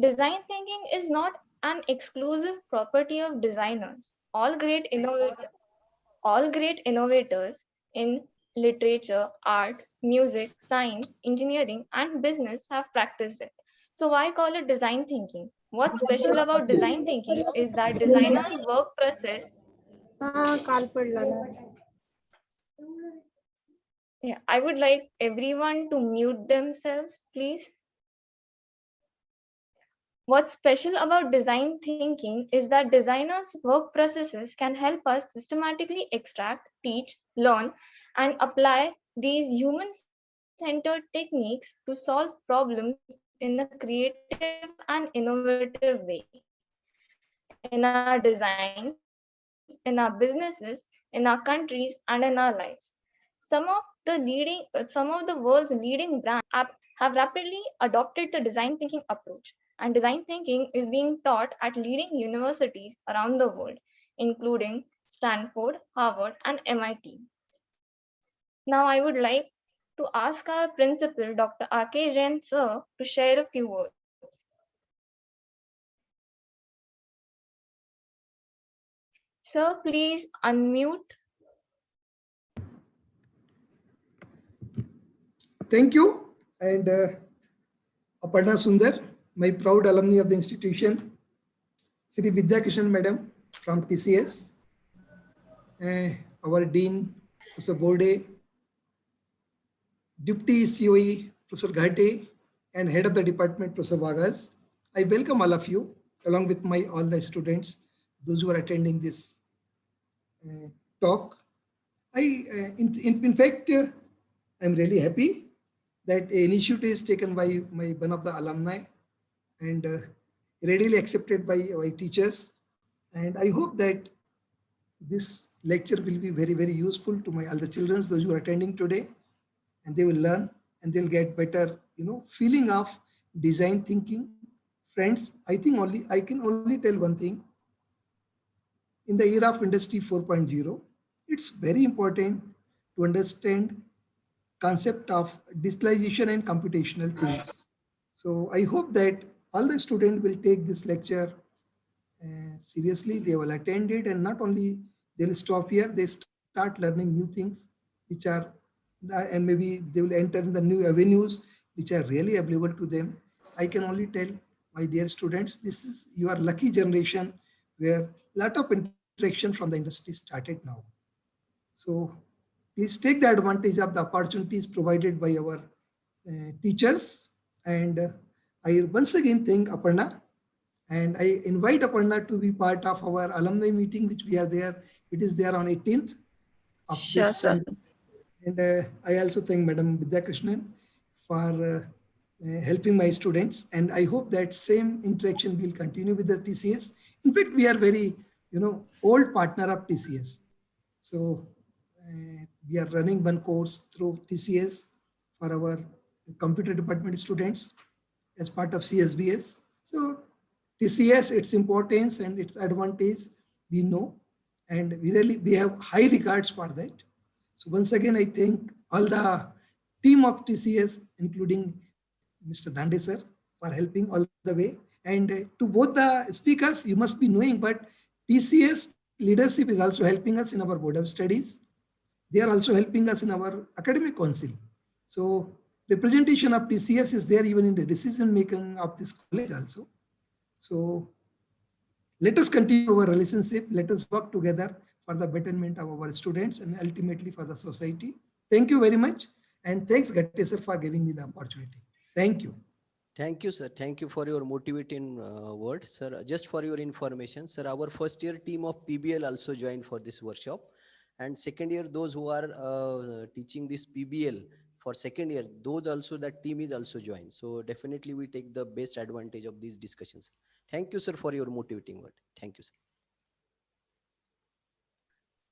Design thinking is not an exclusive property of designers. All great innovators in literature, art, music, science, engineering, and business have practiced it. So, why call it design thinking? What's special about design thinking is that designers' work process. काल पडला ना. Yeah, I would like everyone to mute themselves, please. What's special about design thinking is that designers' work processes can help us systematically extract, teach, learn, and apply these human centered techniques to solve problems in a creative and innovative way. In our designs, in our businesses, in our countries, and in our lives. Some of some of the world's leading brands have rapidly adopted the design thinking approach, and design thinking is being taught at leading universities around the world, including Stanford, Harvard, and MIT. Now, I would like to ask our principal, Dr. R.K. Jain, sir, to share a few words. Sir, please unmute. Thank you. And Aparna Sundar, my proud alumni of the institution, Sri Vidya Krishnan Madam from TCS, our Dean, Professor Borde, Deputy COE, Professor Ghate, and Head of the Department, Professor Vagas. I welcome all of you, along with all the students, those who are attending this talk. In fact, I'm really happy that initiative is taken by one of the alumni and readily accepted by our teachers. And I hope that this lecture will be very, very useful to all the children, those who are attending today, and they will learn and they'll get better, feeling of design thinking. Friends, I can only tell one thing. In the era of Industry 4.0, it's very important to understand concept of digitalization and computational things. So I hope that all the students will take this lecture seriously. They will attend it, and not only they'll stop here, they start learning new things which are, and maybe they will enter in the new avenues which are really available to them. I can only tell my dear students, this is your lucky generation where a lot of interaction from the industry started now. So please take the advantage of the opportunities provided by our teachers. And I once again thank Aparna, and I invite Aparna to be part of our alumni meeting, which we are there. It is there on 18th of Sure, this sir. month. And I also thank Madam Vidya Krishnan for helping my students. And I hope that same interaction will continue with the TCS. In fact, we are very, old partner of TCS. So we are running one course through TCS for our computer department students as part of CSBS. So TCS, its importance and its advantage, we know, and we have high regards for that. So once again, I thank all the team of TCS, including Mr. Dande sir, for helping all the way. And to both the speakers, you must be knowing, but TCS leadership is also helping us in our board of studies. They are also helping us in our academic council. So representation of TCS is there even in the decision making of this college also. So let us continue our relationship. Let us work together for the betterment of our students and ultimately for the society. Thank you very much. And thanks, Gatte sir, for giving me the opportunity. Thank you. Thank you, sir. Thank you for your motivating words, sir. Just for your information, sir, our first year team of PBL also joined for this workshop. And second year, those who are teaching this PBL for second year, those also, that team is also joined. So definitely we take the best advantage of these discussions. Thank you, sir, for your motivating word. Thank you, sir.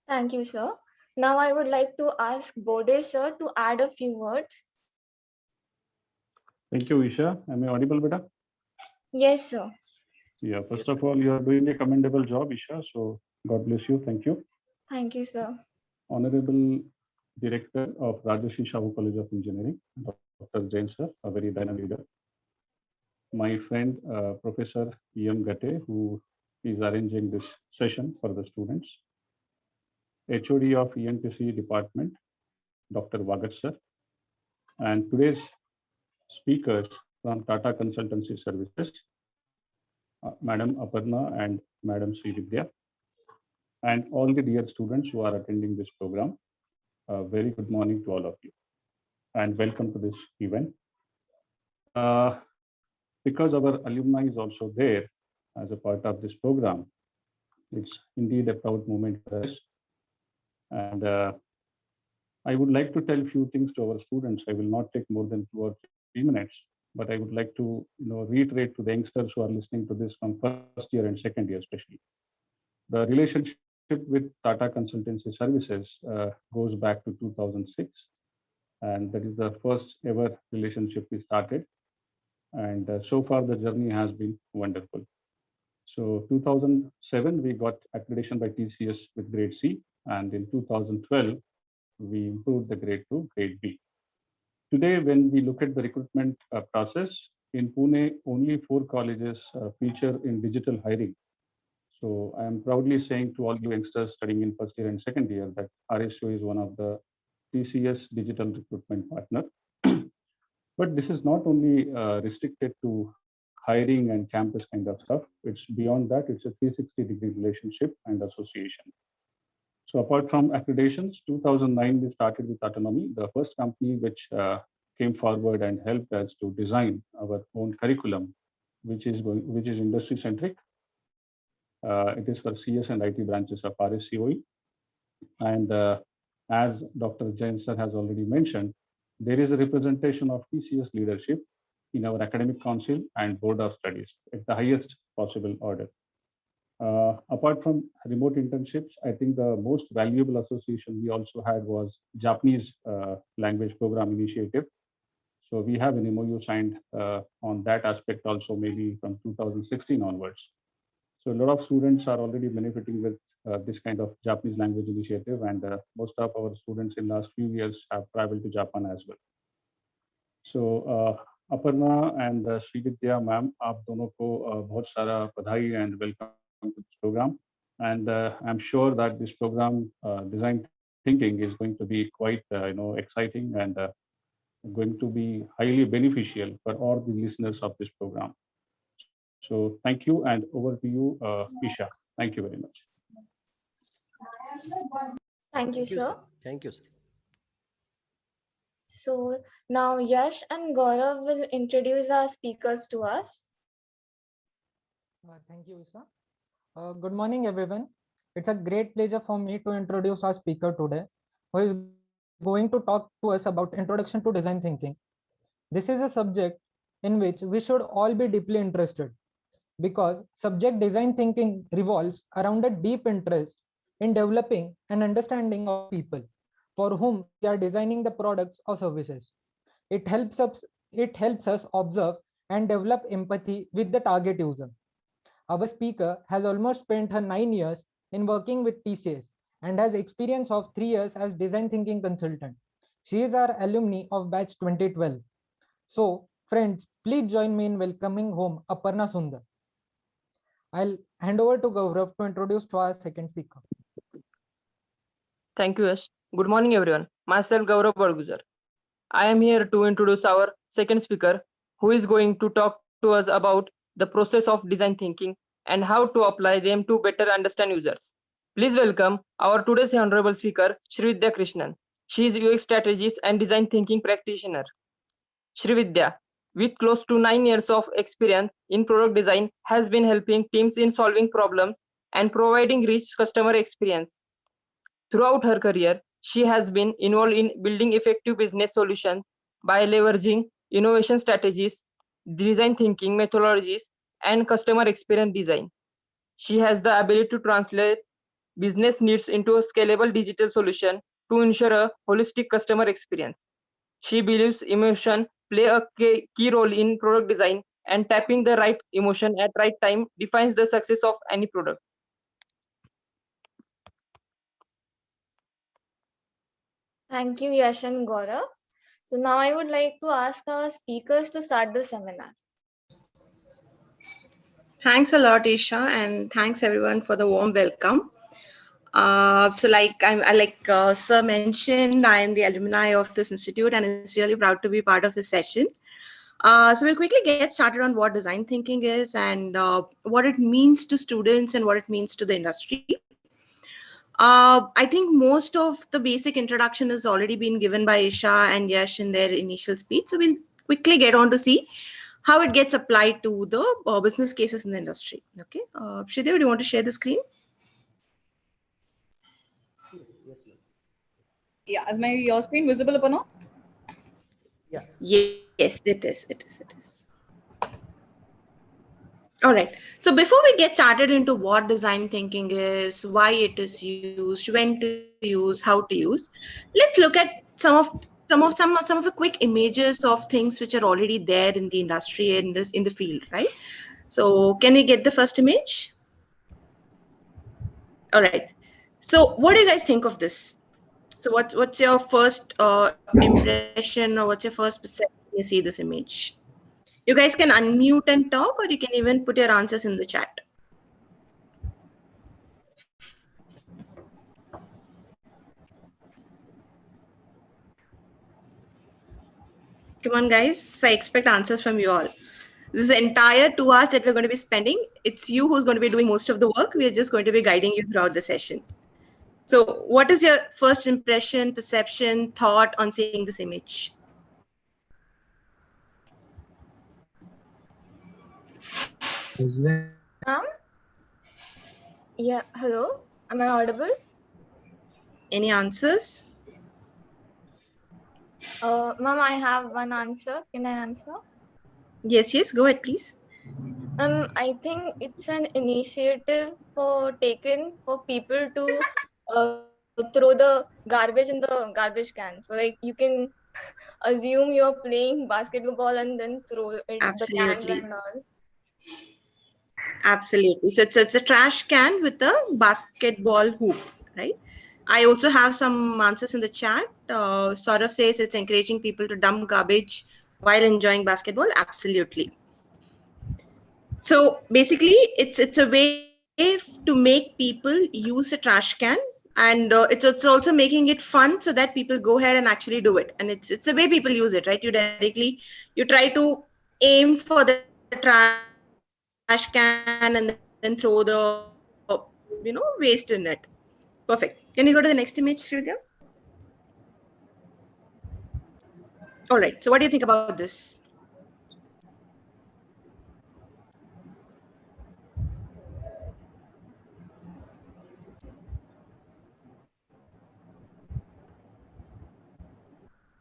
Thank you, sir. Now, I would like to ask Bode, sir, to add a few words. Thank you, Isha. Am I audible, beta? Yes, sir. Yeah, first Yes, of sir. all, you are doing a commendable job, Isha. So God bless you. Thank you. Thank you, sir. Honorable Director of Rajarshi Shahu College of Engineering, Dr. Jain sir, a very dynamic leader. my friend, Professor E.M. Gate, who is arranging this session for the students, HOD of ENTC department, Dr. Vagat sir, and today's speakers from Tata Consultancy Services, Madam Aparna and Madam Sri Vidya, and all the dear students who are attending this program. Very good morning to all of you, and welcome to this event. Because our alumni is also there as a part of this program, it's indeed a proud moment for us. And I would like to tell a few things to our students. I will not take more than 2 or 3 minutes, but I would like to reiterate to the youngsters who are listening to this from first year and second year especially. The relationship with Tata Consultancy Services goes back to 2006, and that is the first ever relationship we started. And so far the journey has been wonderful. So 2007 we got accreditation by TCS with grade C, and in 2012 we improved the grade to grade B. Today, when we look at the recruitment process in Pune, only 4 colleges feature in digital hiring. So I am proudly saying to all you youngsters studying in first year and second year that RSU is one of the TCS digital recruitment partner. But this is not only restricted to hiring and campus kind of stuff. It's beyond that. It's a 360-degree relationship and association. So apart from accreditations, 2009 we started with Autonomy, the first company which came forward and helped us to design our own curriculum, which is industry centric. It is for CS and IT branches of RSCOE. And as Dr. Jain sir has already mentioned, there is a representation of TCS leadership in our academic council and board of studies at the highest possible order. Apart from remote internships, I think the most valuable association we also had was Japanese language program initiative. So we have an MOU signed on that aspect also, maybe from 2016 onwards. So a lot of students are already benefiting with this kind of Japanese language initiative, and most of our students in last few years have traveled to Japan as well. So Aparna and Sri Vidya ma'am, आप दोनों को बहुत सारा बधाई and welcome to this program. And I'm sure that this program, design thinking, is going to be quite exciting and going to be highly beneficial for all the listeners of this program. So thank you, and over to you, Isha. Thank you very much. Thank you, sir. Thank you, sir. So now Yash and Gaurav will introduce our speakers to us. Thank you, Isha. Good morning, everyone. It's a great pleasure for me to introduce our speaker today, who is going to talk to us about Introduction to Design Thinking. This is a subject in which we should all be deeply interested, because subject design thinking revolves around a deep interest in developing an understanding of people for whom we are designing the products or services. It helps us observe and develop empathy with the target user. Our speaker has almost spent her 9 years in working with TCS and has experience of 3 years as design thinking consultant. She is our alumni of batch 2012. So friends, please join me in welcoming home Aparna Sundar. I'll hand over to Gaurav to introduce to our second speaker. Thank you, Yash. Good morning, everyone. Myself, Gaurav Barguzar. I am here to introduce our second speaker, who is going to talk to us about the process of design thinking and how to apply them to better understand users. Please welcome our today's honorable speaker, Sri Vidya Krishnan. She is UX strategist and design thinking practitioner. Sri Vidya, with close to 9 years of experience in product design, has been helping teams in solving problems and providing rich customer experience. Throughout her career, she has been involved in building effective business solutions by leveraging innovation strategies, design thinking methodologies, and customer experience design. She has the ability to translate business needs into a scalable digital solution to ensure a holistic customer experience. She believes emotion play a key role in product design, and tapping the right emotion at right time defines the success of any product. Thank you, Yash and Gaurav. So now I would like to ask our speakers to start the seminar. Thanks a lot, Isha, and thanks everyone for the warm welcome. Like Sir mentioned, I am the alumni of this institute and is really proud to be part of this session. So we'll quickly get started on what design thinking is and what it means to students and what it means to the industry. I think most of the basic introduction has already been given by Isha and Yash in their initial speech. So we'll quickly get on to see how it gets applied to the business cases in the industry. Okay, Shridev, do you want to share the screen? Yes, ma'am. Yeah, is your screen visible up or not? Yeah. Yes, it is. All right. So before we get started into what design thinking is, why it is used, when to use, how to use, let's look at some of the quick images of things which are already there in the industry and in the field, right? So can we get the first image? All right. So what do you guys think of this? So what's your first impression or what's your first perception when you see this image? You guys can unmute and talk, or you can even put your answers in the chat. Come on, guys. I expect answers from you all. This is the entire 2 hours that we're going to be spending. It's you who's going to be doing most of the work. We are just going to be guiding you throughout the session. So what is your first impression, perception, thought on seeing this image? Yeah, hello. Am I audible? Any answers? Ma'am, I have one answer. Can I answer? Yes, go ahead, please. I think it's an initiative taken for people to throw the garbage in the garbage can. So like you can assume you're playing basketball and then throw it the cans Absolutely. and all. Absolutely. So it's a trash can with a basketball hoop, right? I also have some answers in the chat. Sort of says it's encouraging people to dump garbage while enjoying basketball. Absolutely. So basically, it's a way to make people use a trash can, and it's also making it fun so that people go ahead and actually do it. And it's the way people use it, right? You try to aim for the trash can and then throw the waste in it. Perfect. Can you go to the next image, Sridhar? All right. So what do you think about this?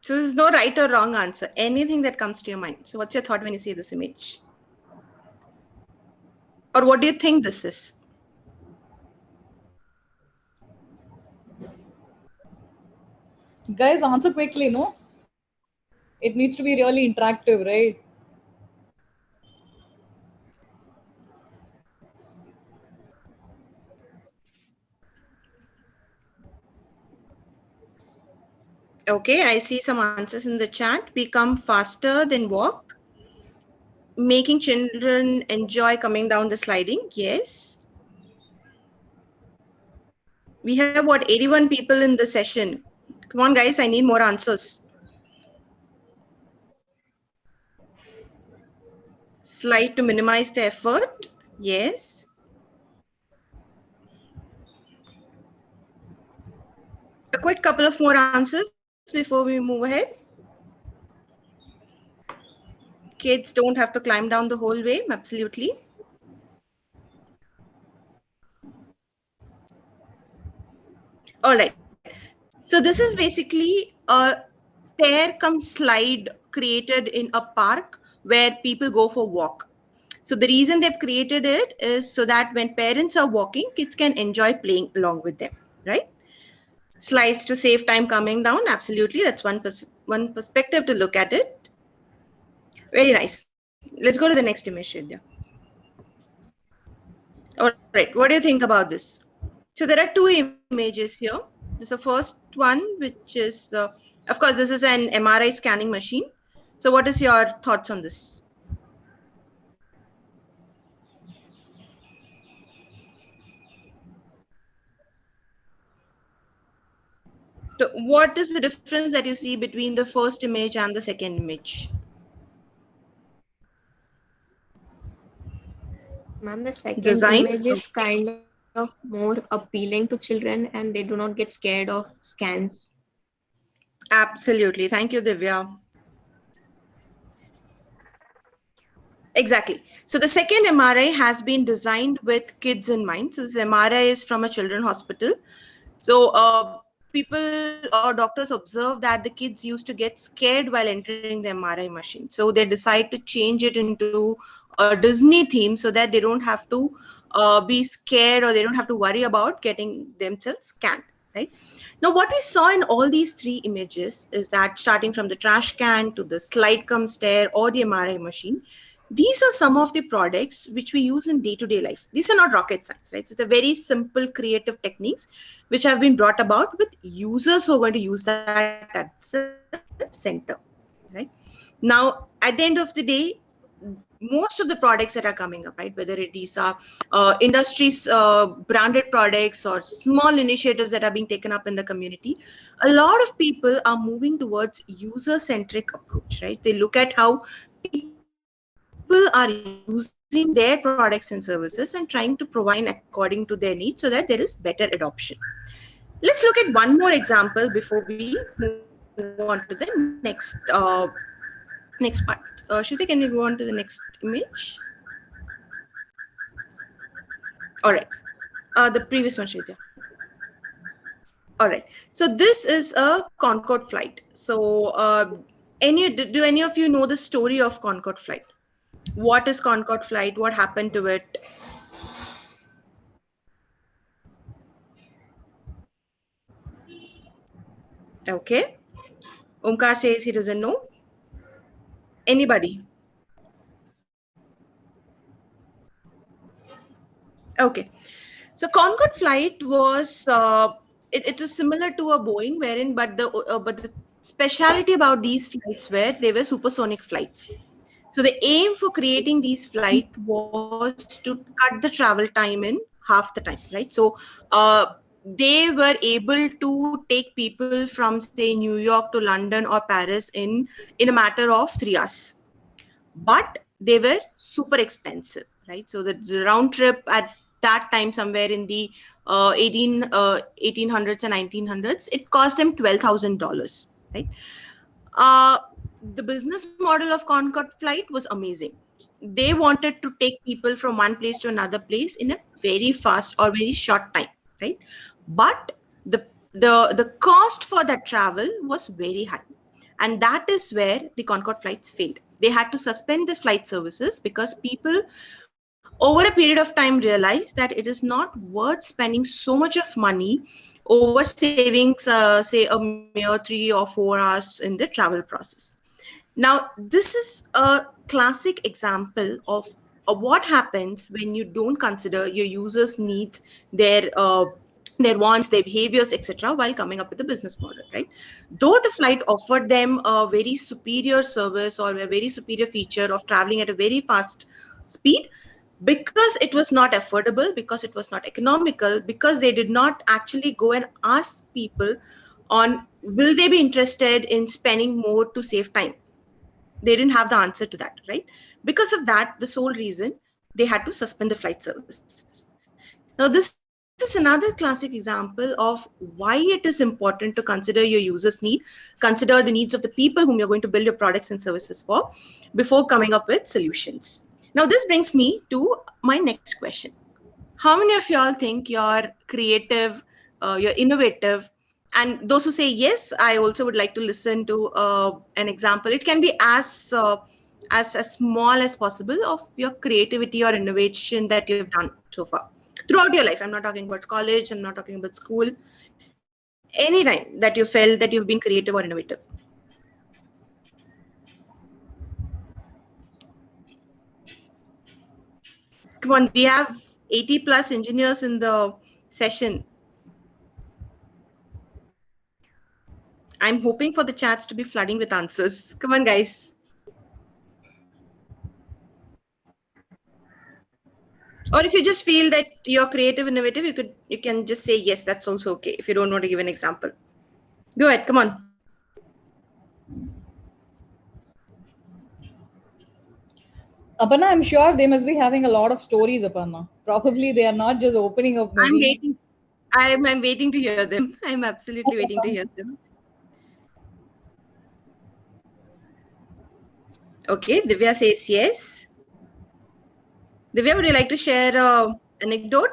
So there's no right or wrong answer. Anything that comes to your mind. So what's your thought when you see this image? Or what do you think this is? Guys, answer quickly, no? It needs to be really interactive, right? Okay, I see some answers in the chat. Become faster than walk. Making children enjoy coming down the sliding. Yes. We have what, 81 people in the session. Come on, guys, I need more answers. Slide to minimize the effort. Yes. A quick couple of more answers before we move ahead. Kids don't have to climb down the whole way. Absolutely. All right. So this is basically a stair cum slide created in a park where people go for walk. So the reason they've created it is so that when parents are walking, kids can enjoy playing along with them, right? Slides to save time coming down. Absolutely. That's one perspective to look at it. Very nice. Let's go to the next image, Shridhar. All right. What do you think about this? So there are two images here. This is the first one, which is, of course, this is an MRI scanning machine. So what is your thoughts on this? So what is the difference that you see between the first image and the second image? Ma'am, the second Design? image is kind of more appealing to children and they do not get scared of scans. Absolutely. Thank you, Divya. Exactly. So the second MRI has been designed with kids in mind. So this MRI is from a children's hospital. So people or doctors observe that the kids used to get scared while entering the MRI machine. So they decide to change it into a Disney theme so that they don't have to be scared or they don't have to worry about getting themselves scanned, right? Now, what we saw in all these three images is that starting from the trash can to the slide cum stair or the MRI machine, these are some of the products which we use in day-to-day life. These are not rocket science, right? So they're very simple, creative techniques which have been brought about with users who are going to use that at the center, right? Now, at the end of the day, most of the products that are coming up, right, whether it is industries branded products or small initiatives that are being taken up in the community, a lot of people are moving towards user-centric approach, right? They look at how people are using their products and services and trying to provide according to their needs so that there is better adoption. Let's look at one more example before we move on to the next part. Shruti, can we go on to the next image? All right. The previous one, Shruti. All right. So this is a Concorde flight. So do any of you know the story of Concorde flight? What is Concorde flight? What happened to it? Okay. Omkar says he doesn't know. Anybody? Okay. So Concorde flight was it was similar to a Boeing, wherein but the speciality about these flights were they were supersonic flights. So the aim for creating these flights was to cut the travel time in half the time, right? So they were able to take people from say New York to London or Paris in a matter of 3 hours, but they were super expensive, right? So the round trip at that time, somewhere in the 1800s and 1900s, it cost them $12,000, right? Uh, the business model of Concorde flight was amazing. They wanted to take people from one place to another place in a very fast or very short time, right? But the cost for that travel was very high, and that is where the Concorde flights failed. They had to suspend the flight services because people over a period of time realized that it is not worth spending so much of money over savings, say a mere 3 or 4 hours in the travel process. Now, this is a classic example of what happens when you don't consider your users' needs, their wants, their behaviors, etc., while coming up with a business model, right? Though the flight offered them a very superior service or a very superior feature of traveling at a very fast speed, because it was not affordable, because it was not economical, because they did not actually go and ask people on will they be interested in spending more to save time. They didn't have the answer to that, right? Because of that, the sole reason they had to suspend the flight services. Now, this is another classic example of why it is important to consider your users' need, consider the needs of the people whom you're going to build your products and services for before coming up with solutions. Now, this brings me to my next question. How many of y'all think you're creative, you're innovative? And those who say yes, I also would like to listen to an example. It can be as small as possible of your creativity or innovation that you've done so far throughout your life. I'm not talking about college. I'm not talking about school. Any time that you felt that you've been creative or innovative. Come on, we have 80 plus engineers in the session. I'm hoping for the chats to be flooding with answers. Come on, guys. Or if you just feel that you're creative, innovative, you can just say yes. That's also okay. If you don't want to give an example. Go ahead, come on. Aparna, I'm sure they must be having a lot of stories, Aparna. Probably they are not just opening up I'm maybe. waiting. I'm waiting to hear them. I'm absolutely waiting to hear them. Okay, Divya says yes. Divya, would you like to share an anecdote?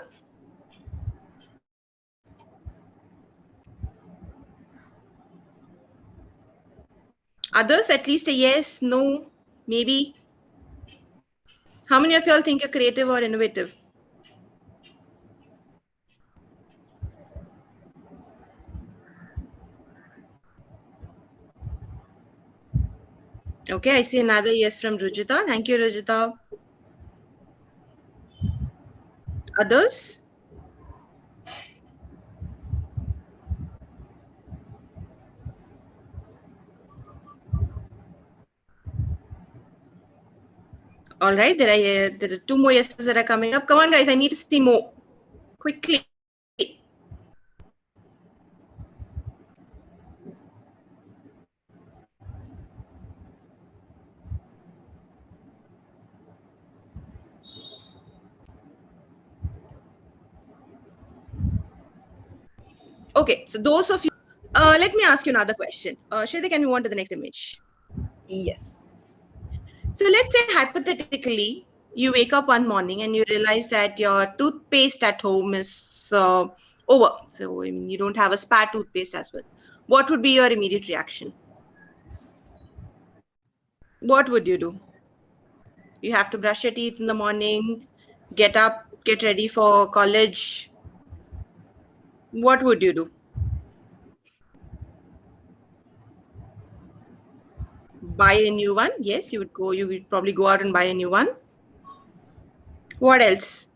Others, at least a yes, no, maybe. How many of y'all think you're creative or innovative? Okay, I see another yes from Rujita. Thank you, Rujita. Others? All right, there are 2 more yeses that are coming up. Come on, guys, I need to see more. Quickly. Okay, so those of you, let me ask you another question. Shweta, can we move on to the next image? Yes. So let's say hypothetically, you wake up one morning and you realize that your toothpaste at home is over. So I mean, you don't have a spare toothpaste as well. What would be your immediate reaction? What would you do? You have to brush your teeth in the morning, get up, get ready for college. What would you do? Buy a new one? Yes, you would probably go out and buy a new one. What else?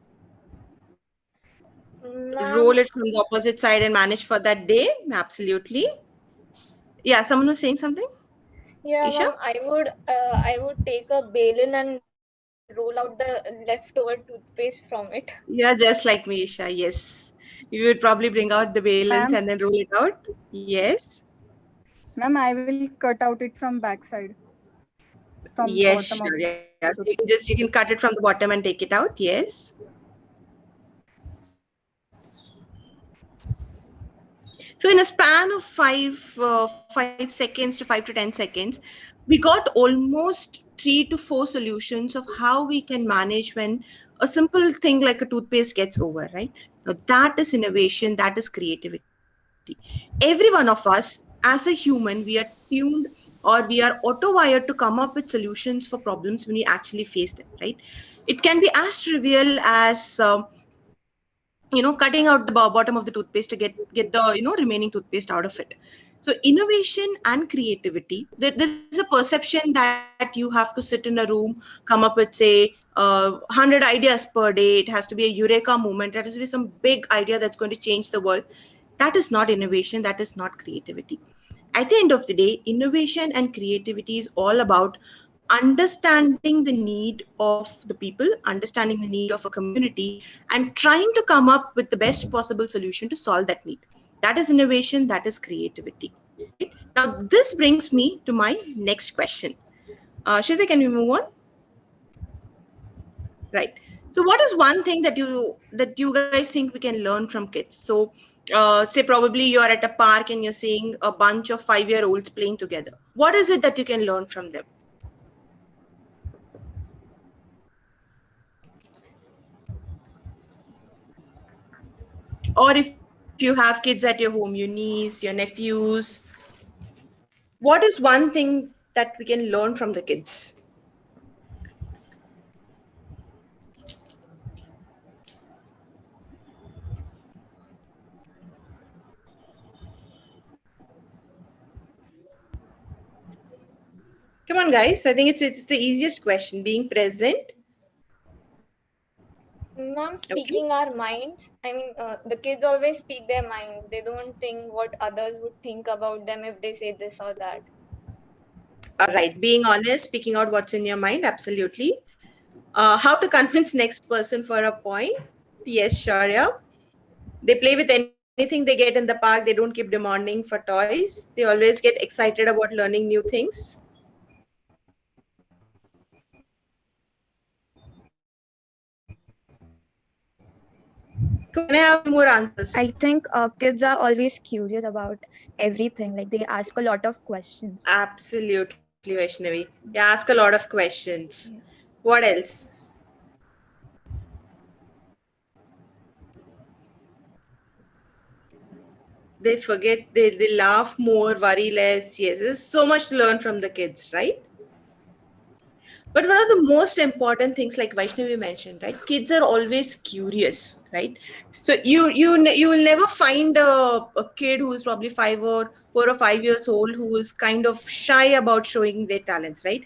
Roll it from the opposite side and manage for that day? Absolutely. Yeah, someone was saying something? Yeah, Isha? ma'am, I would take a balun and roll out the leftover toothpaste from it. Yeah, just like me, Isha. Yes. You would probably bring out the balance and then roll it out. Yes. Ma'am, I will cut out it from backside, from Yes, bottom of sure. the Yeah. So you can cut it from the bottom and take it out. Yes. So in a span of 5 seconds to 5 to 10 seconds, we got almost 3 to 4 solutions of how we can manage when a simple thing like a toothpaste gets over, right? Now that is innovation, that is creativity. Every one of us, as a human, we are tuned or we are auto-wired to come up with solutions for problems when we actually face them, right? It can be as trivial as cutting out the bottom of the toothpaste to get the remaining toothpaste out of it. So innovation and creativity, there's a perception that you have to sit in a room, come up with say 100 ideas per day. It has to be a eureka moment. That has to be some big idea that's going to change the world. That is not innovation, that is not creativity. At the end of the day, innovation and creativity is all about understanding the need of the people, understanding the need of a community, and trying to come up with the best possible solution to solve that need. That is innovation, that is creativity. Now, this brings me to my next question. Shweta, can we move on? Right. So what is one thing that you guys think we can learn from kids? So say probably you're at a park and you're seeing a bunch of 5-year-olds playing together. What is it that you can learn from them? Or if you have kids at your home, your niece, your nephews, what is one thing that we can learn from the kids? Come on, guys. I think it's the easiest question. Being present. Ma'am, speaking our minds. I mean, the kids always speak their minds. They don't think what others would think about them if they say this or that. All right. Being honest, speaking out what's in your mind. Absolutely. How to convince next person for a point. Yes, sure. Yeah. They play with anything anything they get in the park, they don't keep demanding for toys. They always get excited about learning new things. Can I have more answers? I think kids are always curious about everything. Like they ask a lot of questions. Absolutely, Vaishnavi. They ask a lot of questions. Yeah. What else? They forget, they laugh more, worry less. Yes, there's so much to learn from the kids, right? But one of the most important things, like Vaishnavi mentioned, right? Kids are always curious, right? So you will never find a kid who is probably 4 or 5 years old who is kind of shy about showing their talents, right?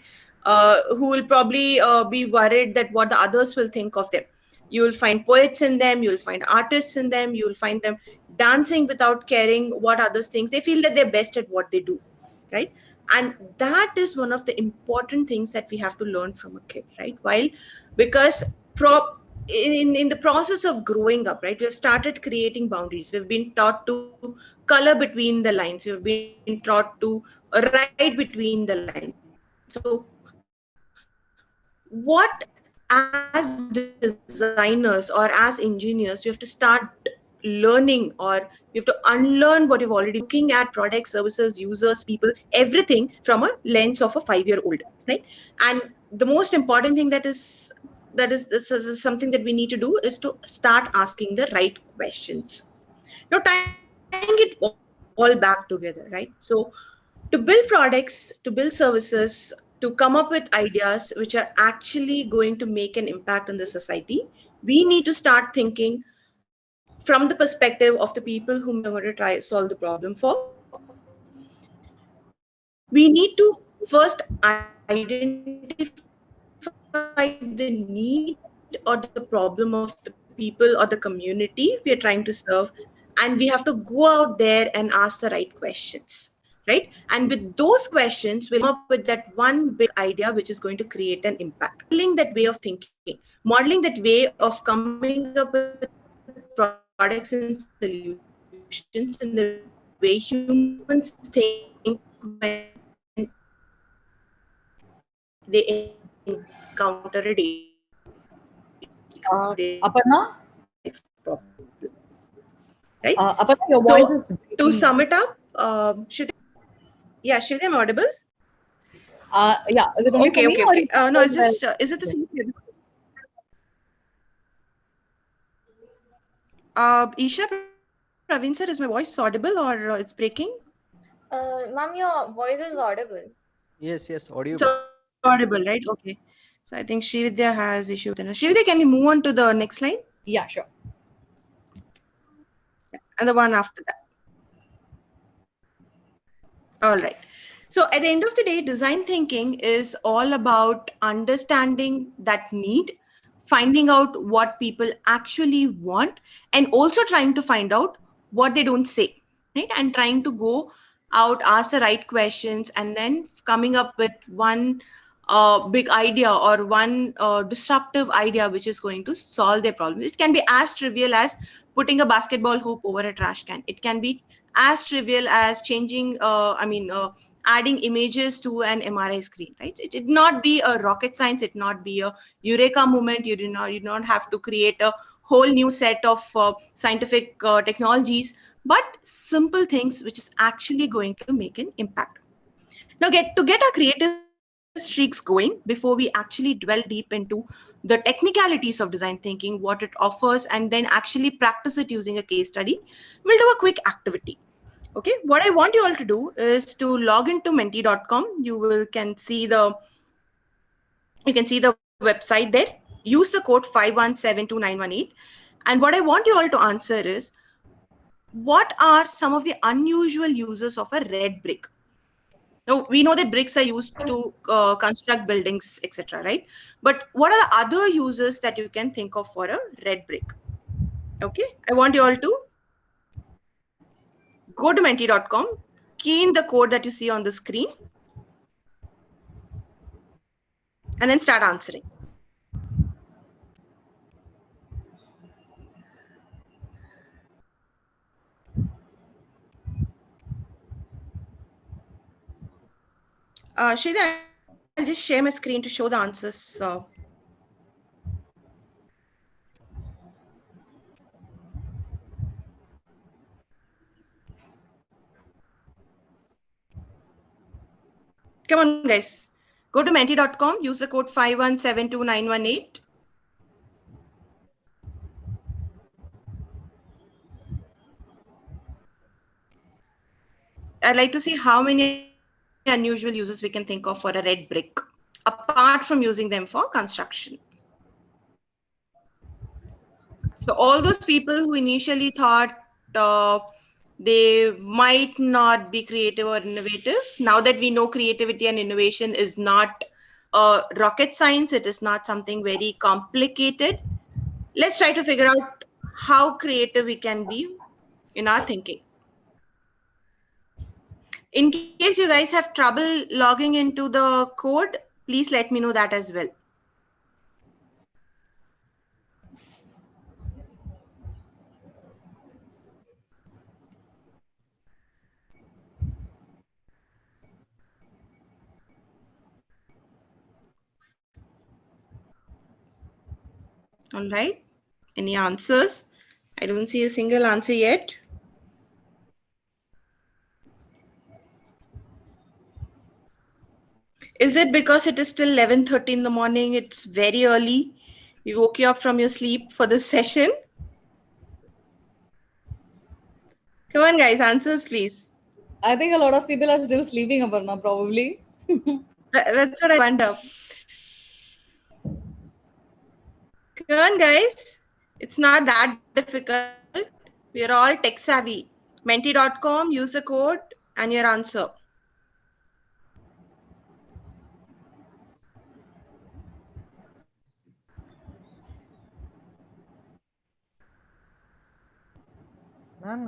Who will probably be worried that what the others will think of them. You will find poets in them, you'll find artists in them, you'll find them dancing without caring what others think. They feel that they're best at what they do, right? And that is one of the important things that we have to learn from a kid, right? While because in the process of growing up, right, we've started creating boundaries. We've been taught to color between the lines. We've been taught to write between the lines. So what as designers or as engineers, we have to start learning, or we have to unlearn what we've already been doing, looking at products, services, users, people, everything from a lens of a 5-year-old, right? And the most important thing that is this is something that we need to do is to start asking the right questions. Now, tying it all back together, right? So to build products, to build services, to come up with ideas which are actually going to make an impact on the society, we need to start thinking from the perspective of the people whom we're going to try solve the problem for. We need to first identify the need or the problem of the people or the community we are trying to serve, and we have to go out there and ask the right questions, right? And with those questions, we'll come up with that one big idea which is going to create an impact. Modeling that way of thinking, modeling that way of coming up with products and solutions in the way humans think when they encounter a day-to-day Aparna, life problem. Right? Aparna, your So, voice is to breaking. sum it up, Shruti, I'm audible? Yeah, is it only for me or Okay. is it No, as it's well? just, is it the same? Isha, Praveen sir, is my voice audible or it's breaking? Ma'am, your voice is audible. Yes, It's audible. audible, right? Okay. So I think Srividya has issue with it. Srividya, can you move on to the next slide? Yeah, sure. And the one after that. All right. So at the end of the day, design thinking is all about understanding that need, finding out what people actually want, and also trying to find out what they don't say, right? And trying to go out, ask the right questions, and then coming up with one big idea or one disruptive idea which is going to solve their problem. It can be as trivial as putting a basketball hoop over a trash can. It can be as trivial as changing, adding images to an MRI screen, right? It did not be a rocket science. It not be a eureka moment. You do not have to create a whole new set of scientific technologies, but simple things which is actually going to make an impact. Now, to get our creative streaks going, before we actually dwell deep into the technicalities of design thinking, what it offers, and then actually practice it using a case study, we'll do a quick activity. Okay, what I want you all to do is to log into menti.com. You can see the website there. Use the code 5172918. And what I want you all to answer is, what are some of the unusual uses of a red brick? Now, we know that bricks are used to construct buildings, etc., right? But what are the other uses that you can think of for a red brick? Okay, I want you all to go to menti.com, key in the code that you see on the screen, and then start answering. Shrida, I'll just share my screen to show the answers. Come on, guys. Go to menti.com, use the code 5172918. I'd like to see how many unusual uses we can think of for a red brick, apart from using them for construction. So all those people who initially thought they might not be creative or innovative, now that we know creativity and innovation is not rocket science, it is not something very complicated, let's try to figure out how creative we can be in our thinking. In case you guys have trouble logging into the code, please let me know that as well. All right. Any answers? I don't see a single answer yet. Is it because it is still 11:30 in the morning? It's very early. We woke you up from your sleep for this session. Come on, guys, answers, please. I think a lot of people are still sleeping, Aparna, probably. That's what I wonder. Come on, guys. It's not that difficult. We are all tech savvy. Menti.com, use the code and your answer. Ma'am,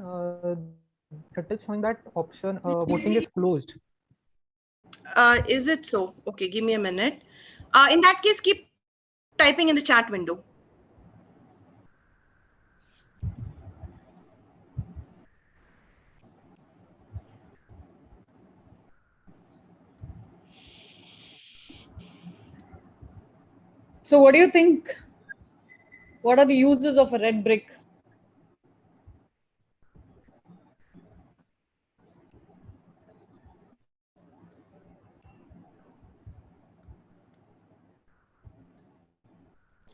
it is showing that option voting is closed. Is it so? Okay, give me a minute. In that case, keep typing in the chat window. So what do you think? What are the uses of a red brick?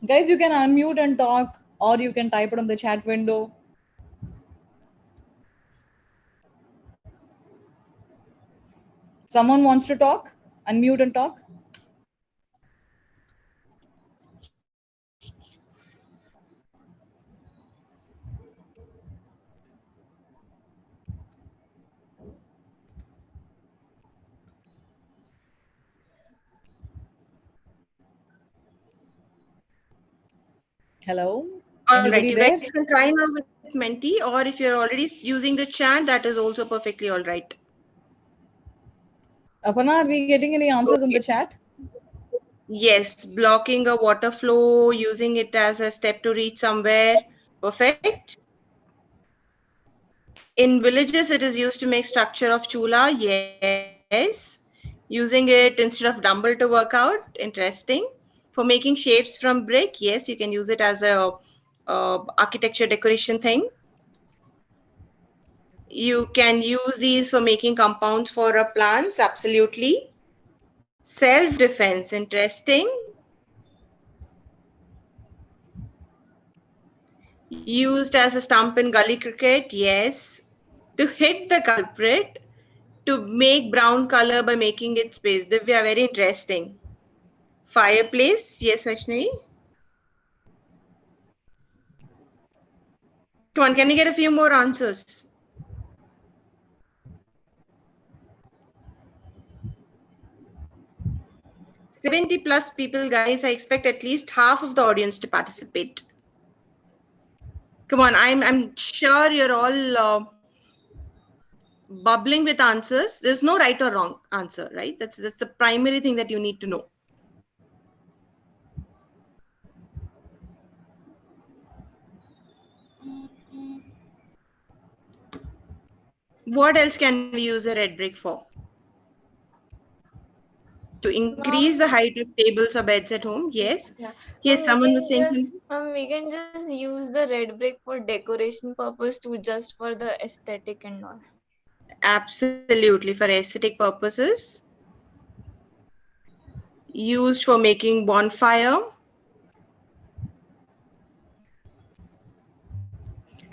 Guys, you can unmute and talk, or you can type it on the chat window. Someone wants to talk? Unmute and talk. Hello? All right, Anybody you there? guys can try now with Menti, or if you're already using the chat, that is also perfectly all right. Aparna, are we getting any answers in the chat? Yes, blocking a water flow, using it as a step to reach somewhere. Perfect. In villages, it is used to make structure of chula. Yes. Using it instead of dumbbell to work out. Interesting. For making shapes from brick. Yes, you can use it as a architecture decoration thing. You can use these for making compounds for plants. Absolutely. Self-defense. Interesting. Used as a stump in gully cricket. Yes. To hit the culprit. To make brown color by making it space. Divya, very interesting. Fireplace. Yes, Ashni. Come on, can we get a few more answers? +70 people, guys. I expect at least half of the audience to participate. Come on, I'm sure you're all bubbling with answers. There's no right or wrong answer, right? That's the primary thing that you need to know. What else can we use a red brick for? To increase the height of tables or beds at home. Yes. Yeah. Yes, someone was saying something. We can just use the red brick for decoration purpose too, just for the aesthetic and all. Absolutely, for aesthetic purposes. Used for making bonfire.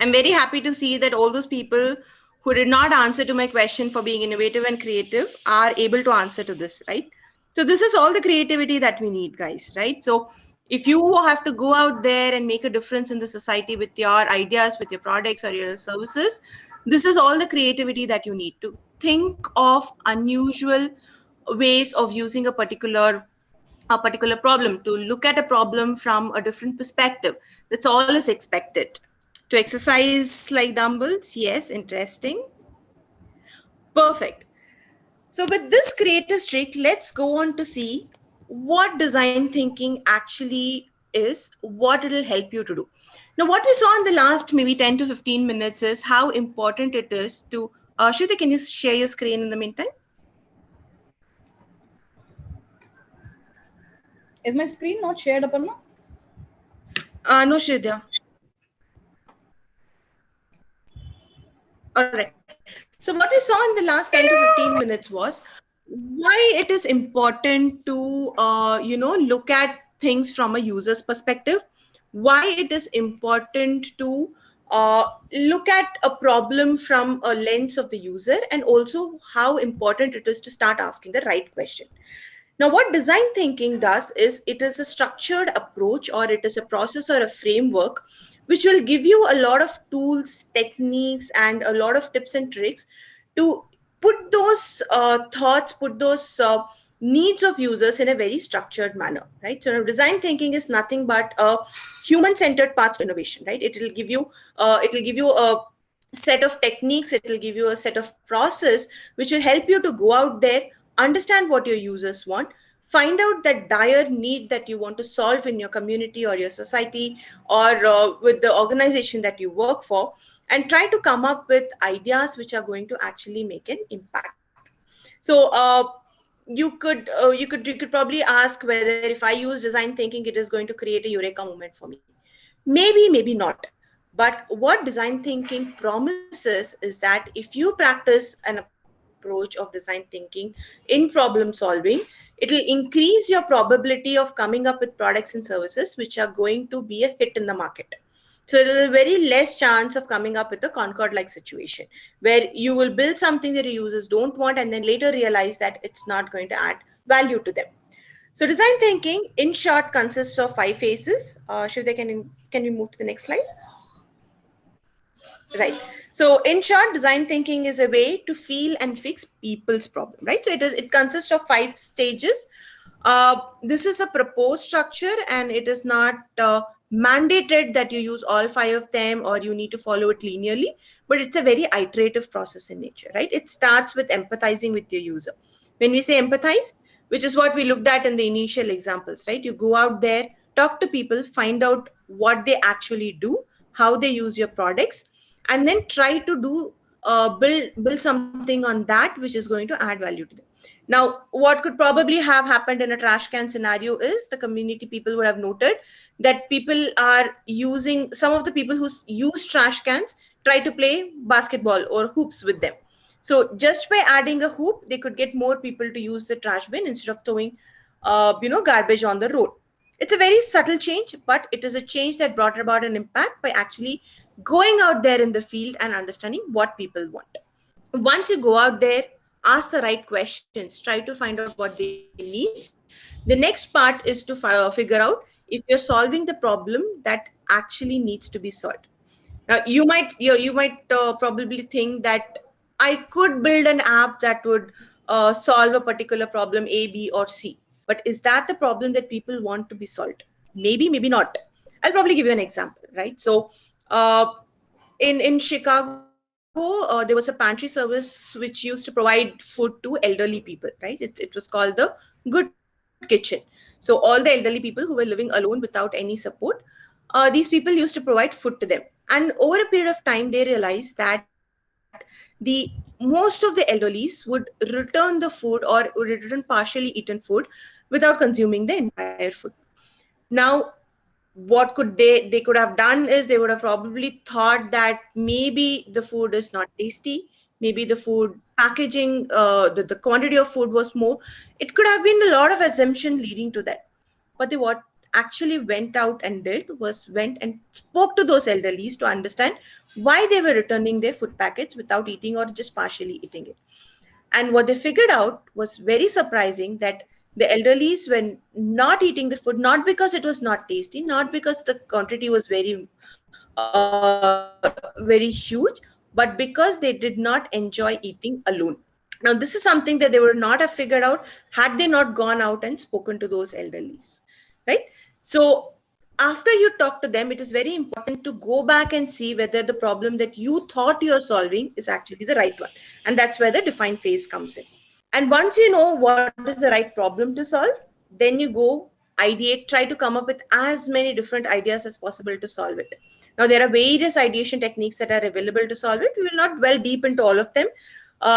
I'm very happy to see that all those people who did not answer to my question for being innovative and creative are able to answer to this, right? So this is all the creativity that we need, guys, right? So if you have to go out there and make a difference in the society with your ideas, with your products or your services, this is all the creativity that you need to think of unusual ways of using a particular problem, to look at a problem from a different perspective. That's all is expected. To exercise like dumbbells, yes, interesting. Perfect. So with this creative streak, let's go on to see what design thinking actually is, what it'll help you to do. Now, what we saw in the last maybe 10 to 15 minutes is how important it is to, Shruti, can you share your screen in the meantime? Is my screen not shared, Aparna? No, Shridya. All right. So what we saw in the last 10 to 15 minutes was why it is important to, look at things from a user's perspective, why it is important to look at a problem from a lens of the user, and also how important it is to start asking the right question. Now, what design thinking does is it is a structured approach, or it is a process or a framework which will give you a lot of tools, techniques, and a lot of tips and tricks to put those thoughts, put those needs of users in a very structured manner, right? So now design thinking is nothing but a human-centered path to innovation, right? It will give you a set of techniques, it will give you a set of process which will help you to go out there, understand what your users want, find out that dire need that you want to solve in your community or your society, or with the organization that you work for, and try to come up with ideas which are going to actually make an impact. So you could probably ask whether if I use design thinking, it is going to create a eureka moment for me. Maybe not. But what design thinking promises is that if you practice an approach of design thinking in problem solving, it will increase your probability of coming up with products and services which are going to be a hit in the market. So there is a very less chance of coming up with a Concord-like situation where you will build something that your users don't want and then later realize that it's not going to add value to them. So design thinking, in short, consists of 5 phases. Shivda, can we move to the next slide? Right. So in short, design thinking is a way to feel and fix people's problem, right? So it consists of 5 stages. This is a proposed structure, and it is not mandated that you use all 5 of them or you need to follow it linearly, but it's a very iterative process in nature, right? It starts with empathizing with your user. When we say empathize, which is what we looked at in the initial examples, right? You go out there, talk to people, find out what they actually do, how they use your products, and then try to do build something on that which is going to add value to them. Now, what could probably have happened in a trash can scenario is the community people would have noted that people are using, some of the people who use trash cans try to play basketball or hoops with them. So just by adding a hoop, they could get more people to use the trash bin instead of throwing garbage on the road. It's a very subtle change, but it is a change that brought about an impact by actually going out there in the field and understanding what people want. Once you go out there, ask the right questions, try to find out what they need. The next part is to figure out if you're solving the problem that actually needs to be solved. Now, you might probably think that I could build an app that would solve a particular problem A, B, or C. But is that the problem that people want to be solved? Maybe not. I'll probably give you an example, right? So in Chicago, there was a pantry service which used to provide food to elderly people, right? It was called the Good Kitchen. So all the elderly people who were living alone without any support, these people used to provide food to them. And over a period of time, they realized that the most of the elderlies would return the food or would return partially eaten food without consuming the entire food. Now, what could they could have done is they would have probably thought that maybe the food is not tasty, maybe the food packaging, the quantity of food was more. It could have been a lot of assumption leading to that. But what actually went out and did was went and spoke to those elderlies to understand why they were returning their food packets without eating or just partially eating it. And what they figured out was very surprising, that the elderlies were not eating the food, not because it was not tasty, not because the quantity was very huge, but because they did not enjoy eating alone. Now, this is something that they would not have figured out had they not gone out and spoken to those elderlies, right? So after you talk to them, it is very important to go back and see whether the problem that you thought you're solving is actually the right one. And that's where the define phase comes in. And once you know what is the right problem to solve, then you go ideate, try to come up with as many different ideas as possible to solve it. Now, there are various ideation techniques that are available to solve it. We will not well deep into all of them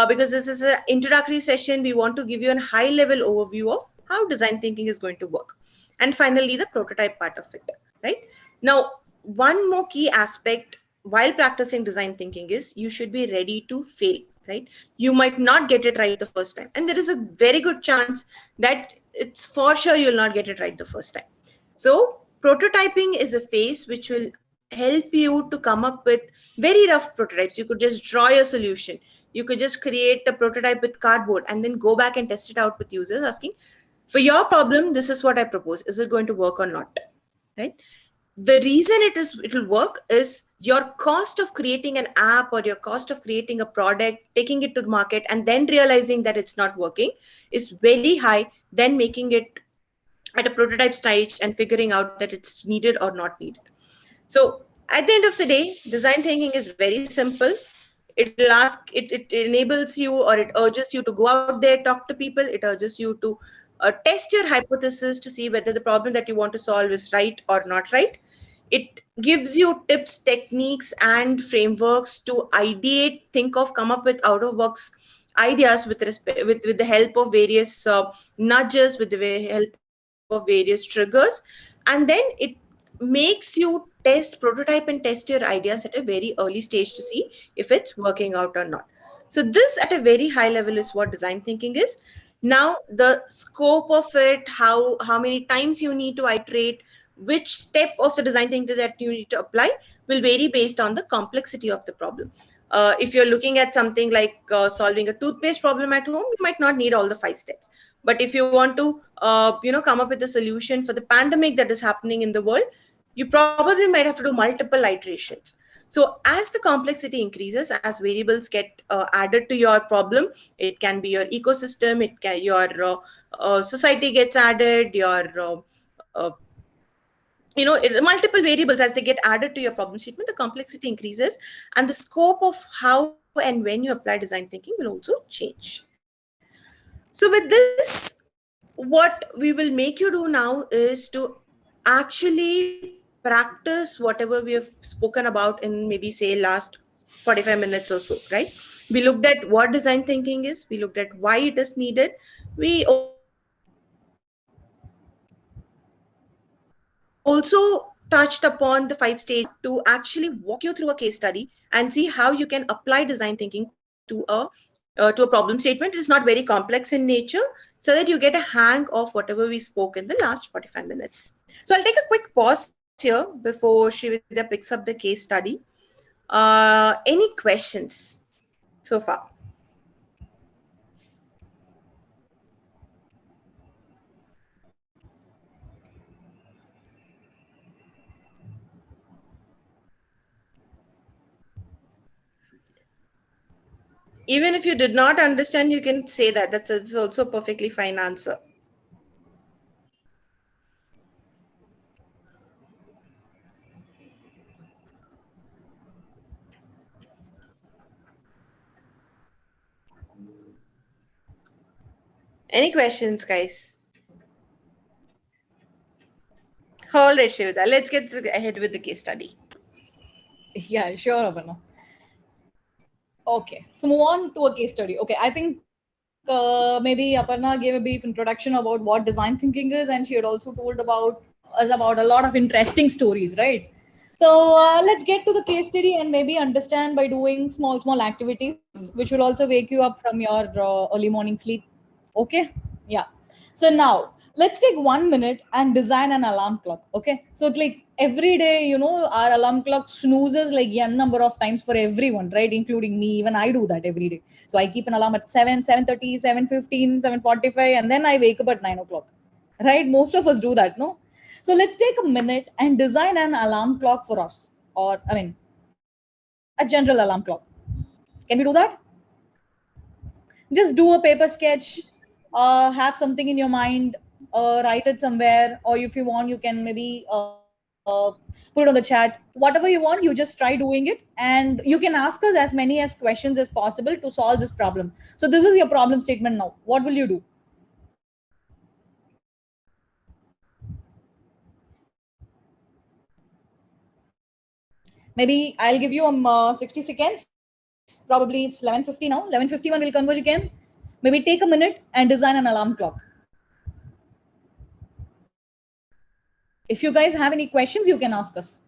because this is an introductory session. We want to give you a high level overview of how design thinking is going to work. And finally, the prototype part of it, right? Now, one more key aspect while practicing design thinking is you should be ready to fail, right? You might not get it right the first time. And there is a very good chance that it's for sure you'll not get it right the first time. So prototyping is a phase which will help you to come up with very rough prototypes. You could just draw your solution. You could just create a prototype with cardboard and then go back and test it out with users, asking, for your problem, this is what I propose. Is it going to work or not? Right? The reason it will work is your cost of creating an app or your cost of creating a product, taking it to the market, and then realizing that it's not working is very high than making it at a prototype stage and figuring out that it's needed or not needed. So at the end of the day, design thinking is very simple. It enables you, or it urges you to go out there, talk to people. It urges you to test your hypothesis to see whether the problem that you want to solve is right or not right. It gives you tips, techniques, and frameworks to ideate, think of, come up with out of box ideas with the help of various nudges, with the help of various triggers, and then it makes you prototype and test your ideas at a very early stage to see if it's working out or not. So this at a very high level is what design thinking is. Now the scope of it, how many times you need to iterate, which step of the design thinking that you need to apply will vary based on the complexity of the problem. If you're looking at something like solving a toothpaste problem at home, you might not need all the 5 steps. But if you want to come up with a solution for the pandemic that is happening in the world, you probably might have to do multiple iterations. So as the complexity increases, as variables get added to your problem, it can be your ecosystem, your society gets added, your multiple variables, as they get added to your problem statement, the complexity increases, and the scope of how and when you apply design thinking will also change. So with this, what we will make you do now is to actually practice whatever we have spoken about in maybe say last 45 minutes or so, right? We looked at what design thinking is, we looked at why it is needed, we also touched upon the 5 stages to actually walk you through a case study and see how you can apply design thinking to a problem statement. It is not very complex in nature, so that you get a hang of whatever we spoke in the last 45 minutes. So I'll take a quick pause here before Srividya picks up the case study. Any questions so far? Even if you did not understand, you can say that. That's also a perfectly fine answer. Any questions, guys? All right, Srividya, let's get ahead with the case study. Yeah, sure, Aparna. Okay, so move on to a case study. Okay, I think maybe Aparna gave a brief introduction about what design thinking is, and she had also told about us about a lot of interesting stories, right? So let's get to the case study and maybe understand by doing small activities, which will also wake you up from your early morning sleep. Okay, yeah. So now let's take 1 minute and design an alarm clock. Okay, so it's like every day, you know, our alarm clock snoozes like n number of times for everyone, right? Including me. Even I do that every day. So I keep an alarm at 7, 7:30, 7:15, 7:45, and then I wake up at 9 o'clock. Right? Most of us do that, no? So let's take a minute and design an alarm clock for us, or I mean, a general alarm clock. Can we do that? Just do a paper sketch, have something in your mind, write it somewhere, or if you want, you can maybe put it on the chat. Whatever you want, you just try doing it, and you can ask us as many as questions as possible to solve this problem. So this is your problem statement now. What will you do? Maybe I'll give you 60 seconds. Probably it's 11:50 now. 11:51 will converge again. Maybe take a minute and design an alarm clock. If you guys have any questions, you can ask us.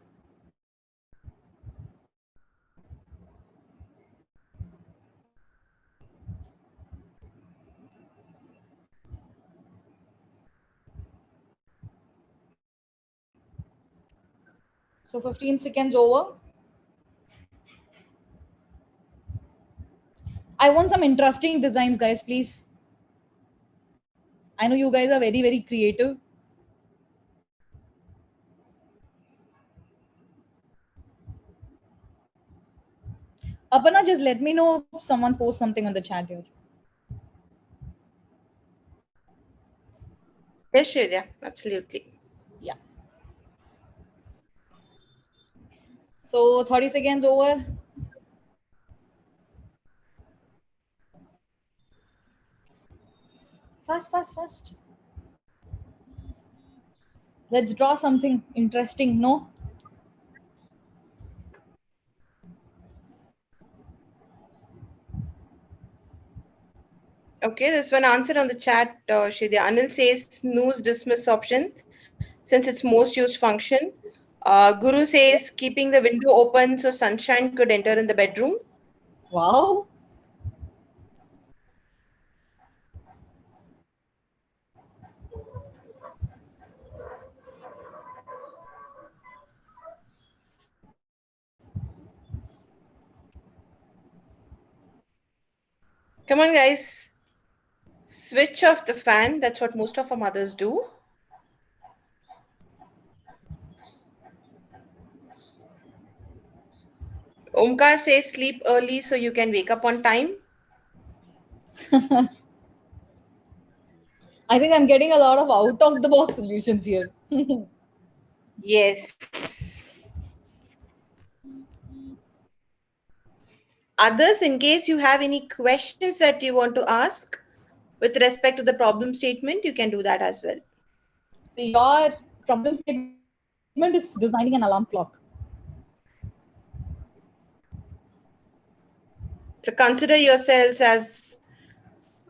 So 15 seconds over. I want some interesting designs, guys, please. I know you guys are very creative. Aparna, just let me know if someone posts something on the chat here. Yes, Shreya, absolutely. Yeah. So 30 seconds over. Fast. Let's draw something interesting, no? Okay, there's one answer on the chat, Shreya. Anil says snooze dismiss option since it's most used function. Guru says keeping the window open so sunshine could enter in the bedroom. Wow. Come on, guys. Switch off the fan. That's what most of our mothers do. Omkar says sleep early so you can wake up on time. I think I'm getting a lot of out of the box solutions here. Yes. Others, in case you have any questions that you want to ask with respect to the problem statement, you can do that as well. So your problem statement is designing an alarm clock. So consider yourselves as,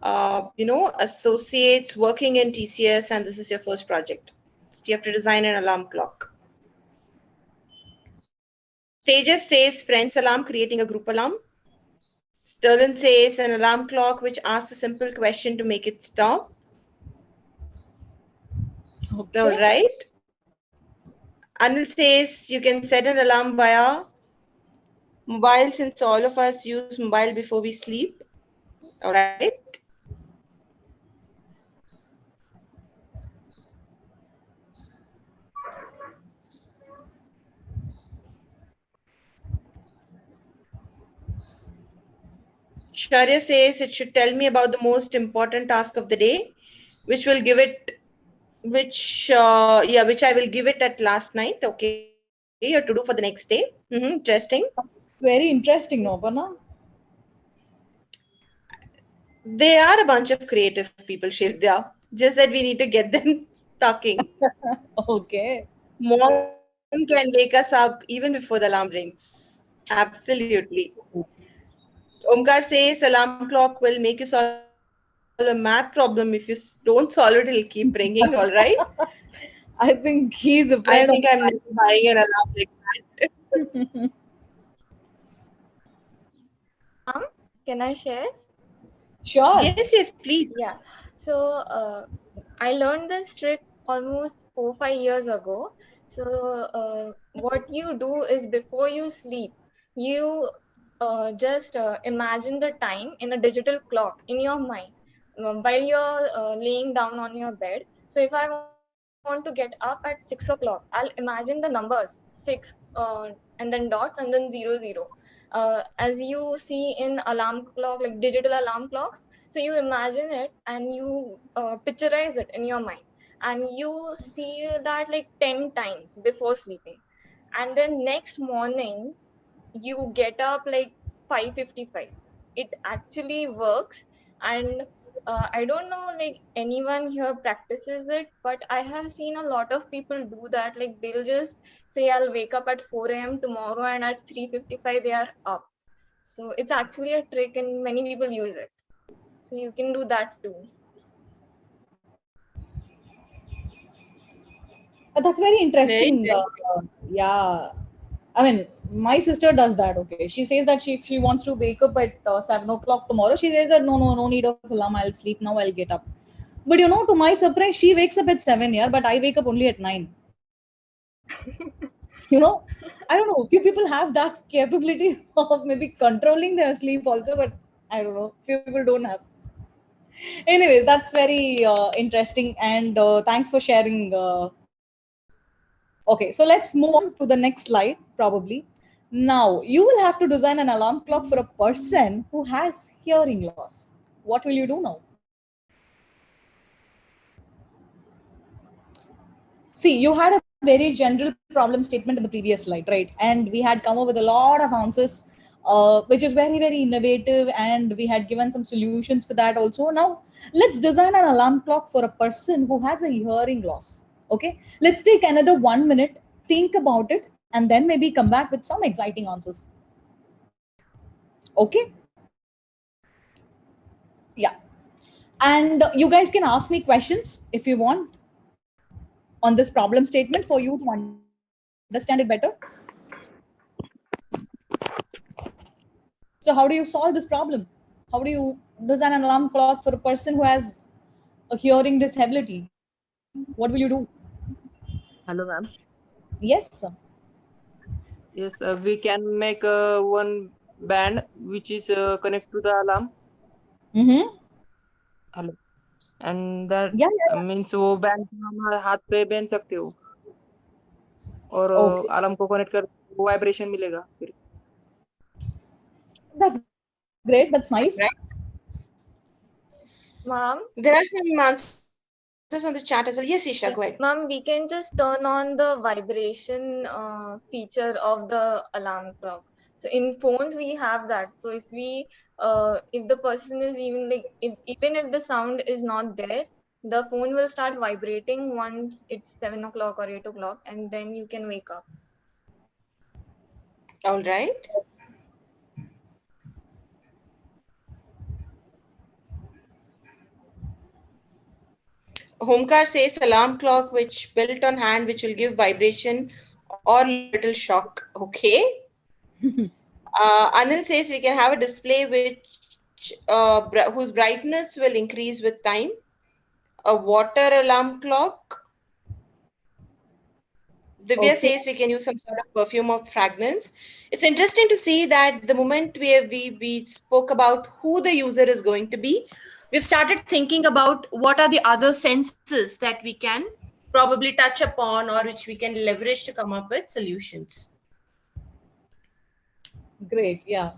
associates working in TCS, and this is your first project. So you have to design an alarm clock. Tejas says friends alarm, creating a group alarm. Sterling says an alarm clock which asks a simple question to make it stop. Okay. All right. Anil says you can set an alarm via mobile since all of us use mobile before we sleep. All right. Shaurya says it should tell me about the most important task of the day, which will give it, which I will give it at last night. Okay, or to do for the next day. Interesting. Very interesting, no, Aparna? They are a bunch of creative people, Shivya. Just that we need to get them talking. Okay. Mom can wake us up even before the alarm rings. Absolutely. Omkar says alarm clock will make you solve a math problem. If you don't solve it, it'll keep ringing. All right. I think he's I afraid think of I'm never buying an alarm like that. Can I share? Sure. Yes, please. Yeah. So I learned this trick almost 4-5 years ago. So what you do is before you sleep, you just imagine the time in a digital clock in your mind while you're laying down on your bed. So if I want to get up at 6 o'clock, I'll imagine the numbers 6 and then dots and then 00. As you see in alarm clock, like digital alarm clocks, so you imagine it and you picturize it in your mind, and you see that like 10 times before sleeping, and then next morning you get up like 5:55. It actually works. And I don't know like anyone here practices it, but I have seen a lot of people do that. Like they'll just say I'll wake up at 4 a.m. tomorrow, and at 3:55 they are up. So it's actually a trick and many people use it. So you can do that too. That's very interesting. Very Yeah. I mean, my sister does that. Okay. She says that if she wants to wake up at 7 o'clock tomorrow, she says that no need of alarm. I'll sleep now. I'll get up. But to my surprise, she wakes up at 7, yeah, but I wake up only at 9. I don't know. Few people have that capability of maybe controlling their sleep also, but I don't know. Few people don't have. Anyways, that's very interesting, and thanks for sharing. Okay, so let's move on to the next slide, probably. Now, you will have to design an alarm clock for a person who has hearing loss. What will you do now? See, you had a very general problem statement in the previous slide, right? And we had come up with a lot of answers, which is very, very innovative. And we had given some solutions for that also. Now, let's design an alarm clock for a person who has a hearing loss. Okay, let's take another 1 minute, think about it, and then maybe come back with some exciting answers. Okay. Yeah. And you guys can ask me questions if you want on this problem statement for you to understand it better. So how do you solve this problem? How do you design an alarm clock for a person who has a hearing disability? What will you do? Hello, ma'am. Yes, sir. Yes, we can make one band which is connected to the alarm. Mm-hmm. Hello. And that Yeah. means वो band हम हाथ पे पहन सकते हो और Okay. Alarm को connect कर वाइब्रेशन मिलेगा फिर. That's great. That's nice. Right. Ma'am, There are some answers on the chat as well. Yes, Isha, go ahead. ma'am, we can just turn on the vibration feature of the alarm clock. So in phones we have that. So if we if the person is even like even if the sound is not there, the phone will start vibrating once it's 7 o'clock or 8 o'clock, and then you can wake up. All right. Homkar says alarm clock which built on hand, which will give vibration or little shock. Okay. Anil says we can have a display which whose brightness will increase with time. A water alarm clock. Divya Okay. says we can use some sort of perfume or fragrance. It's interesting to see that the moment we spoke about who the user is going to be, we've started thinking about what are the other senses that we can probably touch upon or which we can leverage to come up with solutions. Great. Yeah.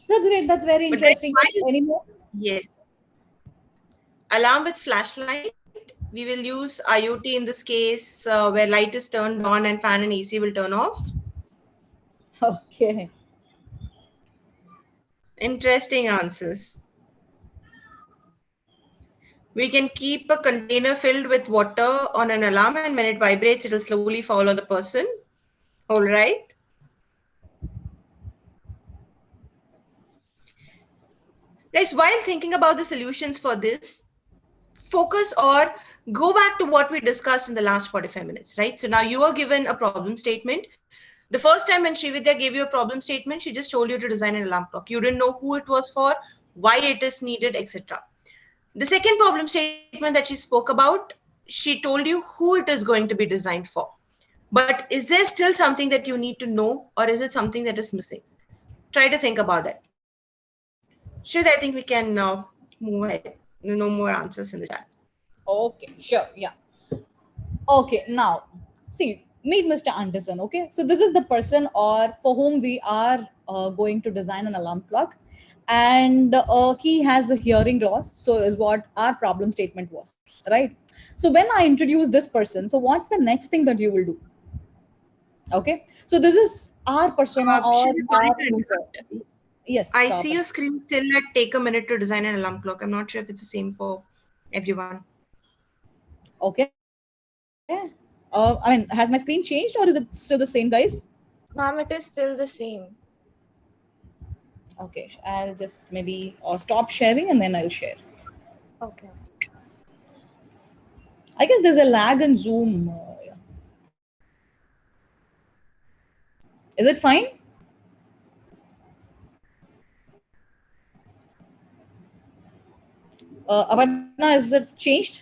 That's great. That's very But then interesting. Any more? yes. Alarm with flashlight. We will use IoT in this case where light is turned on and fan and AC will turn off. Okay. Interesting answers. We can keep a container filled with water on an alarm, and when it vibrates, it will slowly fall on the person. All right. Guys, while thinking about the solutions for this, focus or go back to what we discussed in the last 45 minutes, right? So now you are given a problem statement. The first time when Srividya gave you a problem statement, she just told you to design an alarm clock. You didn't know who it was for, why it is needed, etc. The second problem statement that she spoke about, she told you who it is going to be designed for. But is there still something that you need to know, or is it something that is missing? Try to think about that. Shrid, I think we can now move ahead. No more answers in the chat. Okay, sure. Yeah. Okay, now see, meet Mr. Anderson. Okay, so this is the person or for whom we are going to design an alarm clock, and he has a hearing loss. So is what our problem statement was, right? So when I introduce this person, so what's the next thing that you will do? Okay, so this is our persona or Shrid, sorry our to user. interrupt. Yes. I see your screen still at take a minute to design an alarm clock. I'm not sure if it's the same for everyone. Okay. I mean, has my screen changed or is it still the same, guys? Ma'am, it is still the same. Okay, I'll just maybe stop sharing and then I'll share. Okay. I guess there's a lag in Zoom. Yeah. Is it fine? Aparna, is it changed?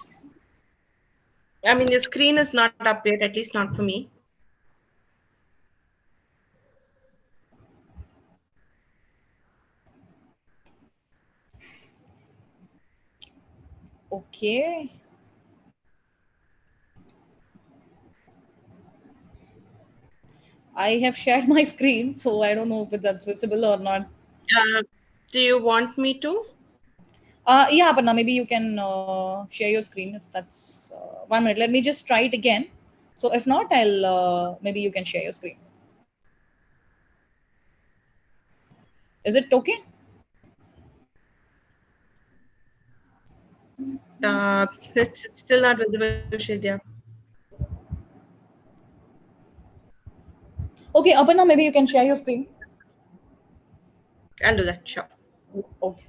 I mean, your screen is not up yet, at least not for me. Okay. I have shared my screen, so I don't know if that's visible or not. Do you want me to? Yeah, but now maybe you can share your screen if that's 1 minute. Let me just try it again. So if not, I'll maybe you can share your screen. Is it okay? It's still not visible, Shridya. Okay, Aparna, maybe you can share your screen. I'll do that, sure. Okay.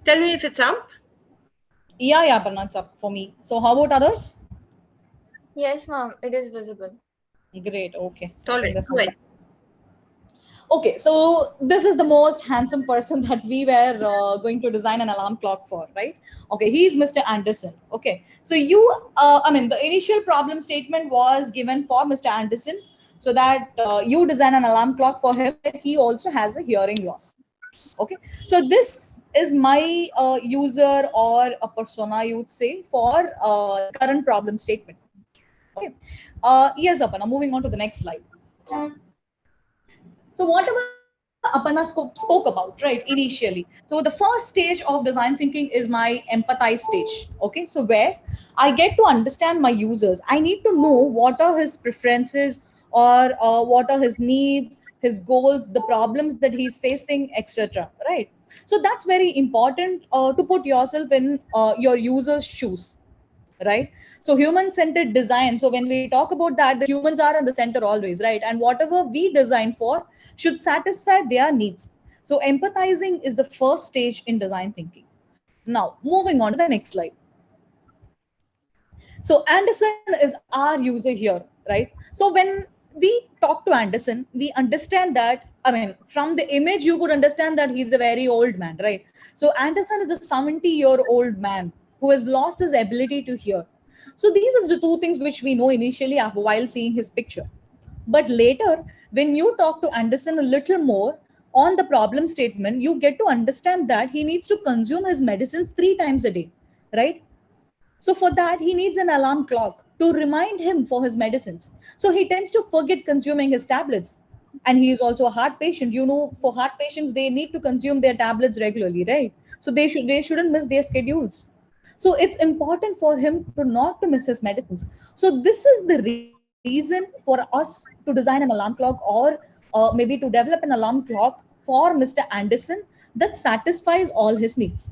Tell me if it's up. Yeah, Aparna, it's up for me. So how about others? Yes, ma'am, it is visible. Great, okay. It's all right, go ahead. Okay, so this is the most handsome person that we were going to design an alarm clock for, right? Okay, he's Mr. Anderson. Okay, so I mean, the initial problem statement was given for Mr. Anderson so that you design an alarm clock for him, that he also has a hearing loss. Okay, so this is my user or a persona, you would say, for current problem statement. Okay, yes, Aparna, moving on to the next slide. So whatever Aparna spoke about, right, initially. So the first stage of design thinking is my empathize stage. Okay, so where I get to understand my users. I need to know what are his preferences or what are his needs, his goals, the problems that he's facing, etc. Right. So that's very important to put yourself in your user's shoes. Right. So human centered design. So when we talk about that, the humans are in the center always, right? And whatever we design for should satisfy their needs. So empathizing is the first stage in design thinking. Now, moving on to the next slide. So Anderson is our user here, right? So when we talk to Anderson, we understand that, I mean, from the image, you could understand that he's a very old man, right? So Anderson is a 70-year-old man who has lost his ability to hear. So these are the two things which we know initially while seeing his picture. But later, when you talk to Anderson a little more on the problem statement, you get to understand that he needs to consume his medicines 3 times a day, right? So for that, he needs an alarm clock to remind him for his medicines. So he tends to forget consuming his tablets. And he is also a heart patient. You know, for heart patients, they need to consume their tablets regularly, right? So they shouldn't miss their schedules. So it's important for him to not to miss his medicines. So this is the reason for us to design an alarm clock or maybe to develop an alarm clock for Mr. Anderson that satisfies all his needs.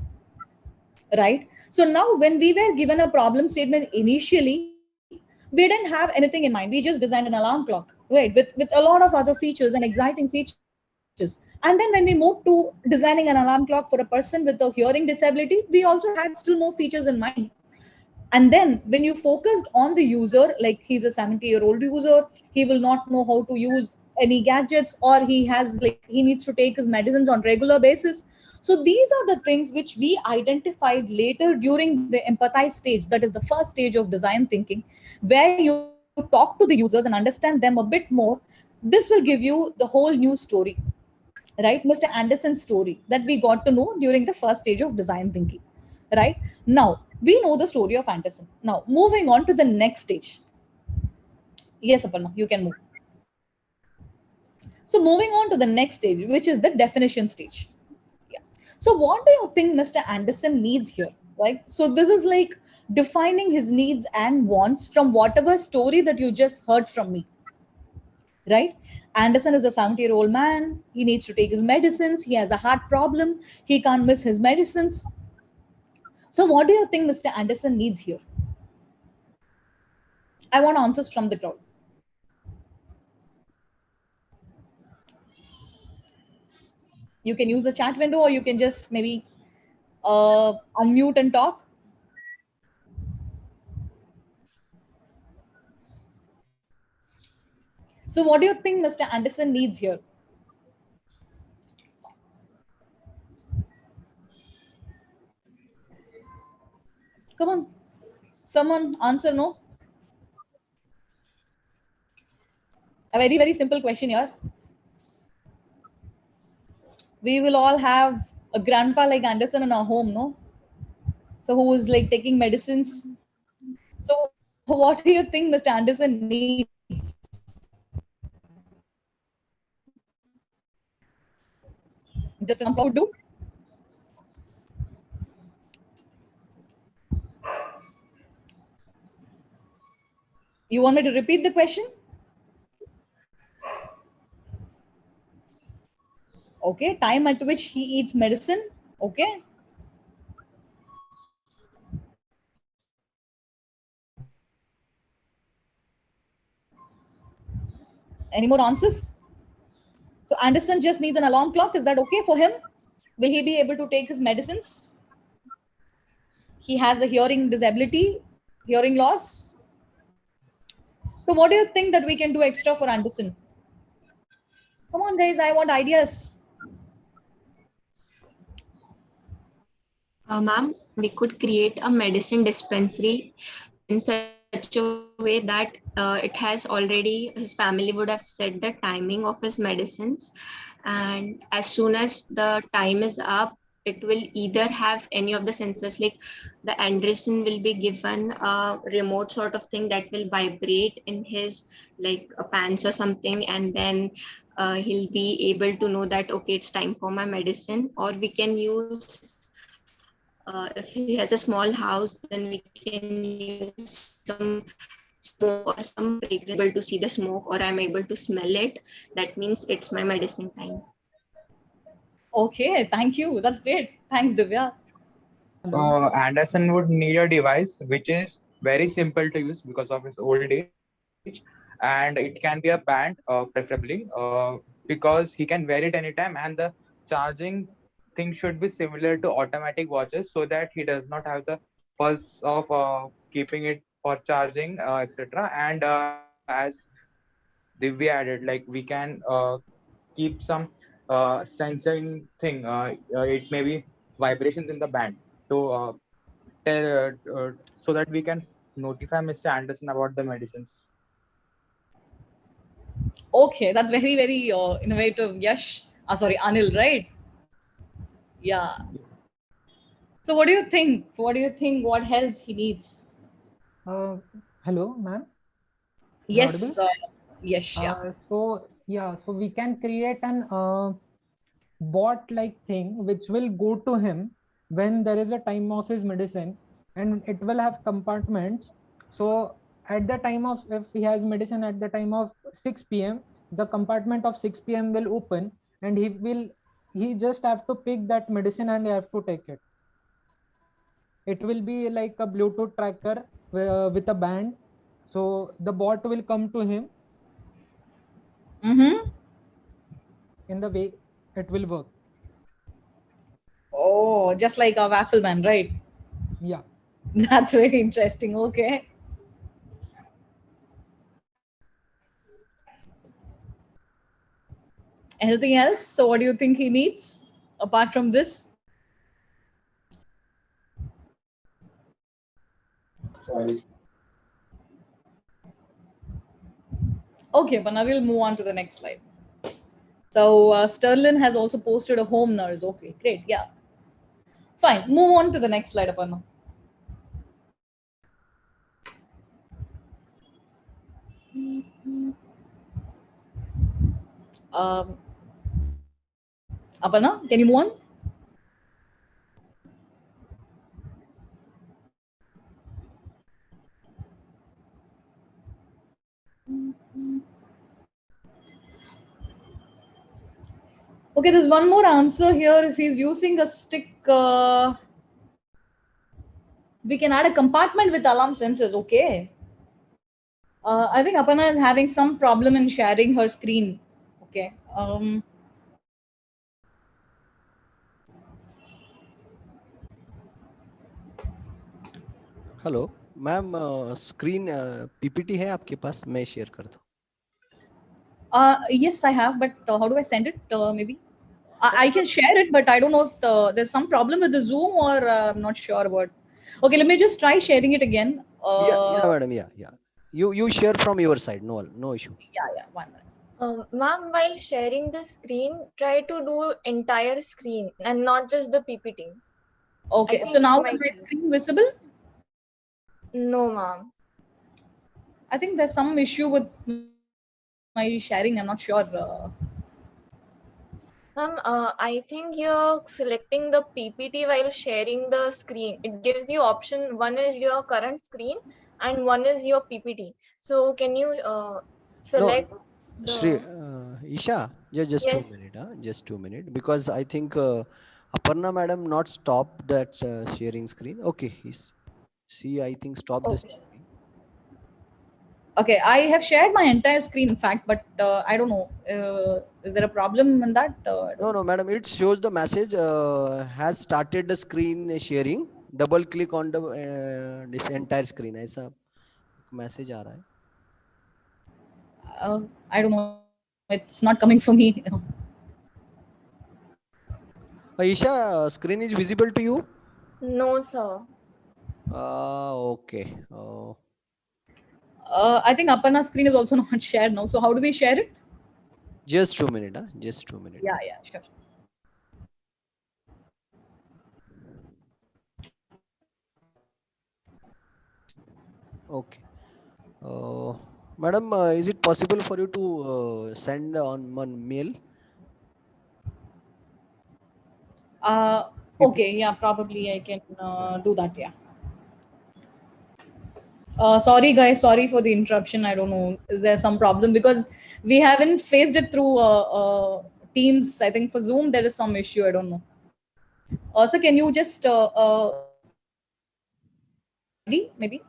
Right? So now when we were given a problem statement initially, we we didn't have anything in mind. We just designed an alarm clock, right? With a lot of other features and exciting features. And then when we moved to designing an alarm clock for a person with a hearing disability, we also had still more features in mind. And then when you focused on the user, like he's a 70-year-old user, he will not know how to use any gadgets, or he needs to take his medicines on regular basis. So these are the things which we identified later during the empathize stage, that is the first stage of design thinking, where you talk to the users and understand them a bit more. This will give you the whole new story, right? Mr. Anderson's story that we got to know during the first stage of design thinking, right? Now we know the story of Anderson. Now moving on to the next stage. Yes, Aparna, you can move. So moving on to the next stage, which is the definition stage. Yeah. So what do you think Mr. Anderson needs here, right? So this is like defining his needs and wants from whatever story that you just heard from me, right? Anderson is a 70-year-old man. He needs to take his medicines. He has a heart problem. He can't miss his medicines. So what do you think Mr. Anderson needs here? I want answers from the crowd. You can use the chat window, or you can just maybe unmute and talk. So what do you think Mr. Anderson needs here? Come on, someone answer no. A very, very simple question here. We will all have a grandpa like Anderson in our home, no? So who is like taking medicines. So what do you think Mr. Anderson needs? Just an alarm clock would do? You want me to repeat the question? Okay, time at which he eats medicine. Okay. Any more answers? So Anderson just needs an alarm clock. Is that okay for him? Will he be able to take his medicines? He has a hearing disability, hearing loss. So what do you think that we can do extra for Anderson? Come on, guys, I want ideas. Ma'am, we could create a medicine dispensary in such a way that it has already, his family would have set the timing of his medicines. And as soon as the time is up, it will either have any of the sensors, like the Anderson will be given a remote sort of thing that will vibrate in his like pants or something. And then he'll be able to know that, okay, it's time for my medicine. Or we can use if he has a small house, then we can use some smoke or some fragrance, able to see the smoke, or I'm able to smell it. That means it's my medicine time. Okay, thank you. That's great. Thanks, Divya. Anderson would need a device which is very simple to use because of his old age, and it can be a band, preferably, because he can wear it anytime, and the charging thing should be similar to automatic watches, so that he does not have the fuss of keeping it for charging, etc. And as Divya added, like we can keep some sensing thing. It may be vibrations in the band to so that we can notify Mr. Anderson about the medicines. Okay, that's very, very innovative. Yash. Sorry, Anil, right? Yeah. So what do you think? What do you think? What else he needs? Hello, ma'am. Yes. Yes. Yeah. So we can create an bot-like thing which will go to him when there is a time of his medicine, and it will have compartments. So at the time of, if he has medicine at the time of 6 p.m., the compartment of 6 p.m. will open, and he just have to pick that medicine and he have to take it. It will be like a Bluetooth tracker with a band. So the bot will come to him Mm-hmm. in the way it will work. Oh, just like a waffle man, right? Yeah. That's very interesting. Okay. Anything else? So what do you think he needs apart from this? Okay, but now we'll move on to the next slide. So Sterling has also posted a home nurse. Okay, great. Yeah. Fine. Move on to the next slide, Aparna. Um, Aparna, can you move on? Okay, there's one more answer here. If he's using a stick, we can add a compartment with alarm sensors. Okay. I think Aparna is having some problem in sharing her screen. Okay. Hello ma'am, screen PPT है आपके पास? मैं share कर दूं? Yes, I have, but how do I send it? Maybe I can share it, but I don't know if there's some problem with the Zoom, or I'm not sure about. Okay, let me just try sharing it again. Yeah, madam. Yeah. You share from your side. No issue. Yeah. 1 minute. Ma'am, while sharing the screen, try to do entire screen and not just the PPT. Okay, so now is my screen visible? No, ma'am. I think there's some issue with my sharing. I'm not sure. Ma'am, I think you're selecting the PPT while sharing the screen. It gives you option. One is your current screen and one is your PPT. So can you select Shri, the... Isha, just Yes. 2 minutes. Just 2 minutes, because I think Aparna madam not stop that sharing screen. Okay, I think stop the screen. Okay, I have shared my entire screen, in fact, but I don't know. Is there a problem in that? No, madam. It shows the message has started the screen sharing. Double click on the this entire screen. ऐसा message आ रहा है. I don't know. It's not coming for me. Isha, screen is visible to you? No, sir. Okay. I think Aparna's screen is also not shared now. So how do we share it? Just 2 minutes. Just 2 minutes. Yeah, sure. Okay. Madam, is it possible for you to send on one mail? Okay, yeah, probably I can do that. Yeah. Sorry, guys. Sorry for the interruption. I don't know. Is there some problem? Because we haven't faced it through Teams. I think for Zoom there is some issue. I don't know. Also, can you just maybe?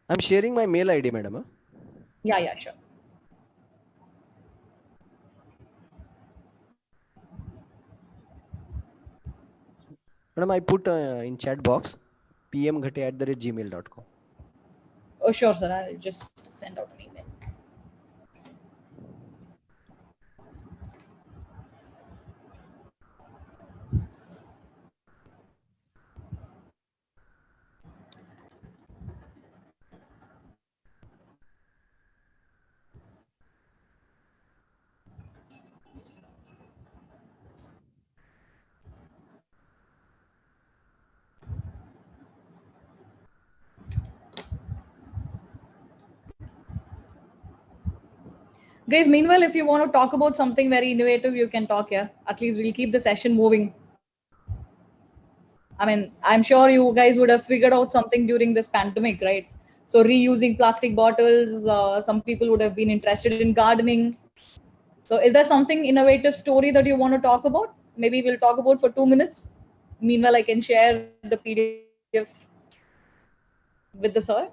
I'm sharing my mail ID, madam. Yeah, sure. Madam, I put in chat box pmghate@gmail.com. Oh, sure, sir. I'll just send out an email. Guys, meanwhile, if you want to talk about something very innovative, you can talk here. At least we'll keep the session moving. I mean, I'm sure you guys would have figured out something during this pandemic, right? So reusing plastic bottles, some people would have been interested in gardening. So is there something innovative story that you want to talk about? Maybe we'll talk about for 2 minutes. Meanwhile, I can share the PDF with the sir.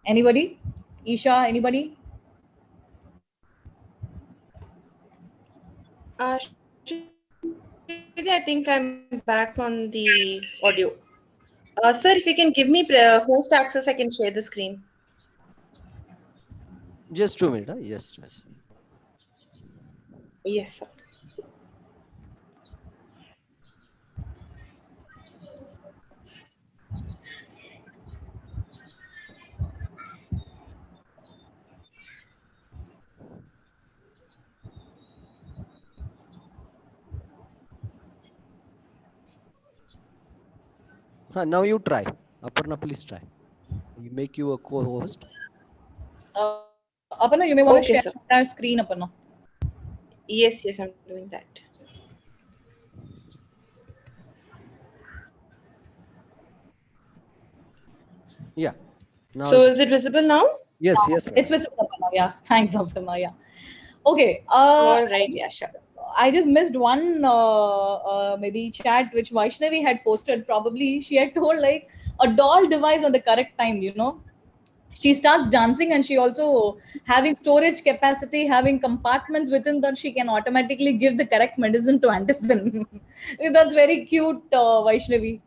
Anybody? Isha, anybody? Shruti, I think I'm back on the audio. Sir, if you can give me host access, I can share the screen. Just 2 minutes. Yes. Yes, sir. Now you try. Aparna, please try. You make you a co-host. Aparna, you may want to Okay, share sir. the entire screen, Aparna. Yes, I'm doing that. Yeah. Now So is it visible now? yes. It's Madam. visible, Aparna. Yeah. Thanks, Aparna. Yeah. Okay. All right, yeah, sure. I just missed one maybe chat which Vaishnavi had posted. Probably she had told like a doll device on the correct time, you know. She starts dancing and she also having storage capacity, having compartments within that she can automatically give the correct medicine to Anderson. That's very cute, Vaishnavi.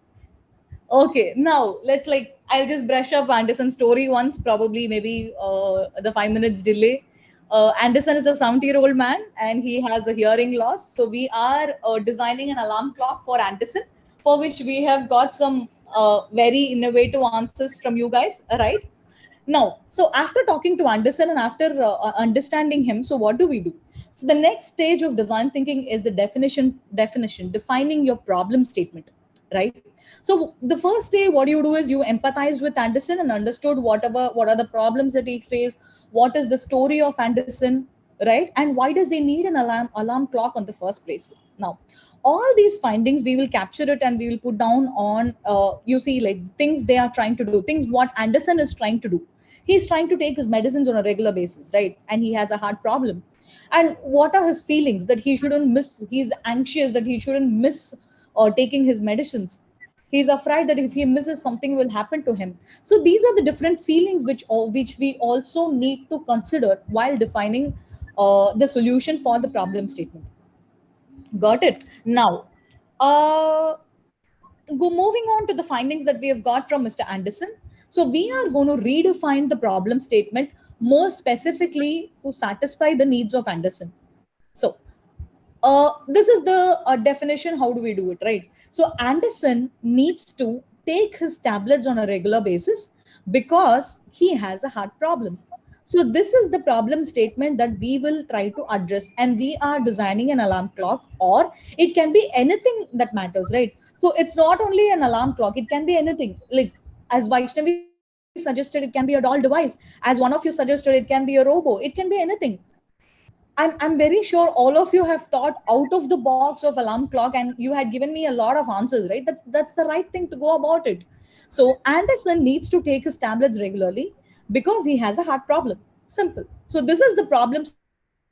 Okay, now let's like I'll just brush up Anderson's story once, probably maybe the 5 minutes delay. Anderson is a 70-year-old man and he has a hearing loss. So we are designing an alarm clock for Anderson, for which we have got some very innovative answers from you guys, right? Now, so after talking to Anderson and after understanding him, so what do we do? So the next stage of design thinking is the defining your problem statement, right? So the first day, what you do is you empathized with Anderson and understood what are the problems that he faced, what is the story of Anderson, right? And why does he need an alarm clock on the first place? Now, all these findings we will capture it and we will put down on you see like things they are trying to do, things what Anderson is trying to do. He's trying to take his medicines on a regular basis, right? And he has a heart problem. And what are his feelings that he shouldn't miss? He's anxious that he shouldn't miss taking his medicines. He's afraid that if he misses, something will happen to him. So these are the different feelings which we also need to consider while defining the solution for the problem statement. Got it. Now, moving on to the findings that we have got from Mr. Anderson. So we are going to redefine the problem statement more specifically to satisfy the needs of Anderson. So this is the definition. How do we do it, right? So Anderson needs to take his tablets on a regular basis because he has a heart problem. So this is the problem statement that we will try to address, and we are designing an alarm clock, or it can be anything that matters, right? So it's not only an alarm clock, it can be anything. Like as Vaishnavi suggested, it can be a doll device. As one of you suggested, it can be a robo. It can be anything. I'm very sure all of you have thought out of the box of alarm clock and you had given me a lot of answers, right? That's the right thing to go about it. So Anderson needs to take his tablets regularly because he has a heart problem. Simple. So this is the problem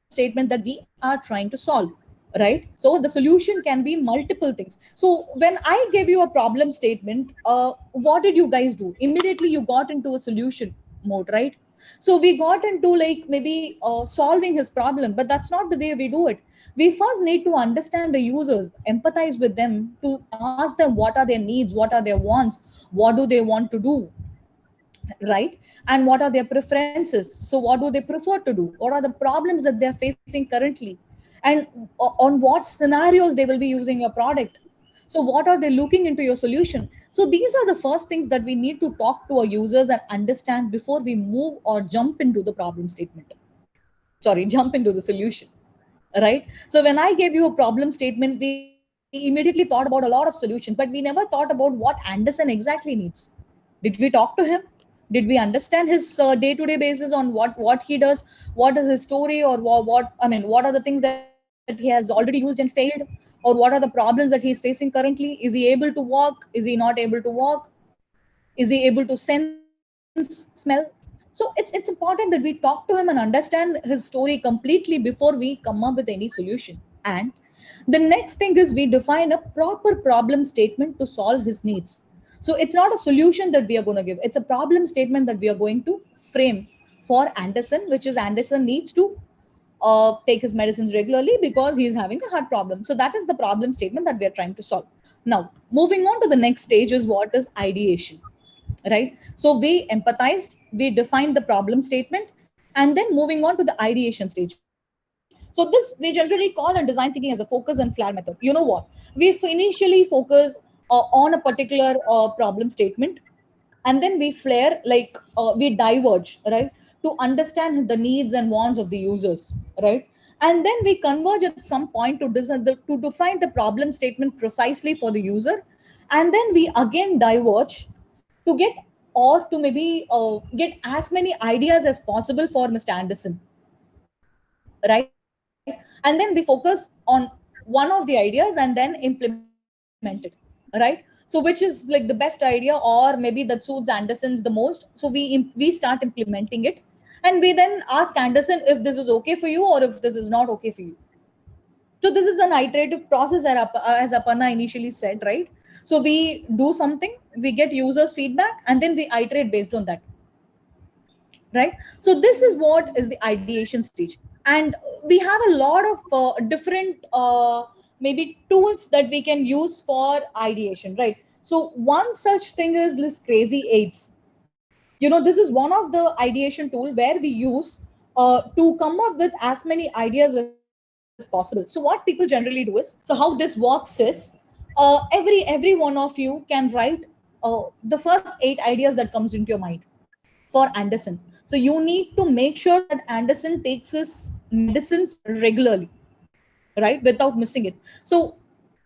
statement that we are trying to solve, right? So the solution can be multiple things. So when I gave you a problem statement, what did you guys do? Immediately you got into a solution mode, right? So we got into like maybe solving his problem, but that's not the way we do it. We first need to understand the users, empathize with them, to ask them what are their needs, what are their wants, what do they want to do, right? And what are their preferences? So what do they prefer to do? What are the problems that they're facing currently? And on what scenarios they will be using your product? So what are they looking into your solution? So these are the first things that we need to talk to our users and understand before we move or jump into the problem statement. Sorry, jump into the solution, right? So when I gave you a problem statement, we immediately thought about a lot of solutions, but we never thought about what Anderson exactly needs. Did we talk to him? Did we understand his day-to-day basis on what he does? What is his story, or what I mean, what are the things that he has already used and failed, or what are the problems that he is facing currently? Is he able to walk? Is he not able to walk? Is he able to sense, smell? So it's important that we talk to him and understand his story completely before we come up with any solution. And the next thing is we define a proper problem statement to solve his needs. So it's not a solution that we are going to give, it's a problem statement that we are going to frame for Anderson, which is Anderson needs to take his medicines regularly because he is having a heart problem. So that is the problem statement that we are trying to solve. Now, moving on to the next stage is what is ideation, right? So we empathized, we defined the problem statement, and then moving on to the ideation stage. So this we generally call in design thinking as a focus and flare method. You know what? We initially focus on a particular problem statement, and then we flare, like we diverge, right, to understand the needs and wants of the users, right? And then we converge at some point to to define the problem statement precisely for the user, and then we again diverge to get, or to maybe get as many ideas as possible for Mr. Anderson, right? And then we focus on one of the ideas and then implement it, right? So which is like the best idea, or maybe that suits Anderson's the most, so we start implementing it, and we then ask Anderson if this is okay for you or if this is not okay for you. So this is an iterative process, as Aparna initially said, right? So we do something, we get users feedback, and then we iterate based on that, right? So this is what is the ideation stage, and we have a lot of different maybe tools that we can use for ideation, right? So one such thing is this crazy eights. You know, this is one of the ideation tool where we use to come up with as many ideas as possible. So what people generally do is, so how this works is, every one of you can write the first 8 ideas that comes into your mind for Anderson. So you need to make sure that Anderson takes his medicines regularly, right? Without missing it. So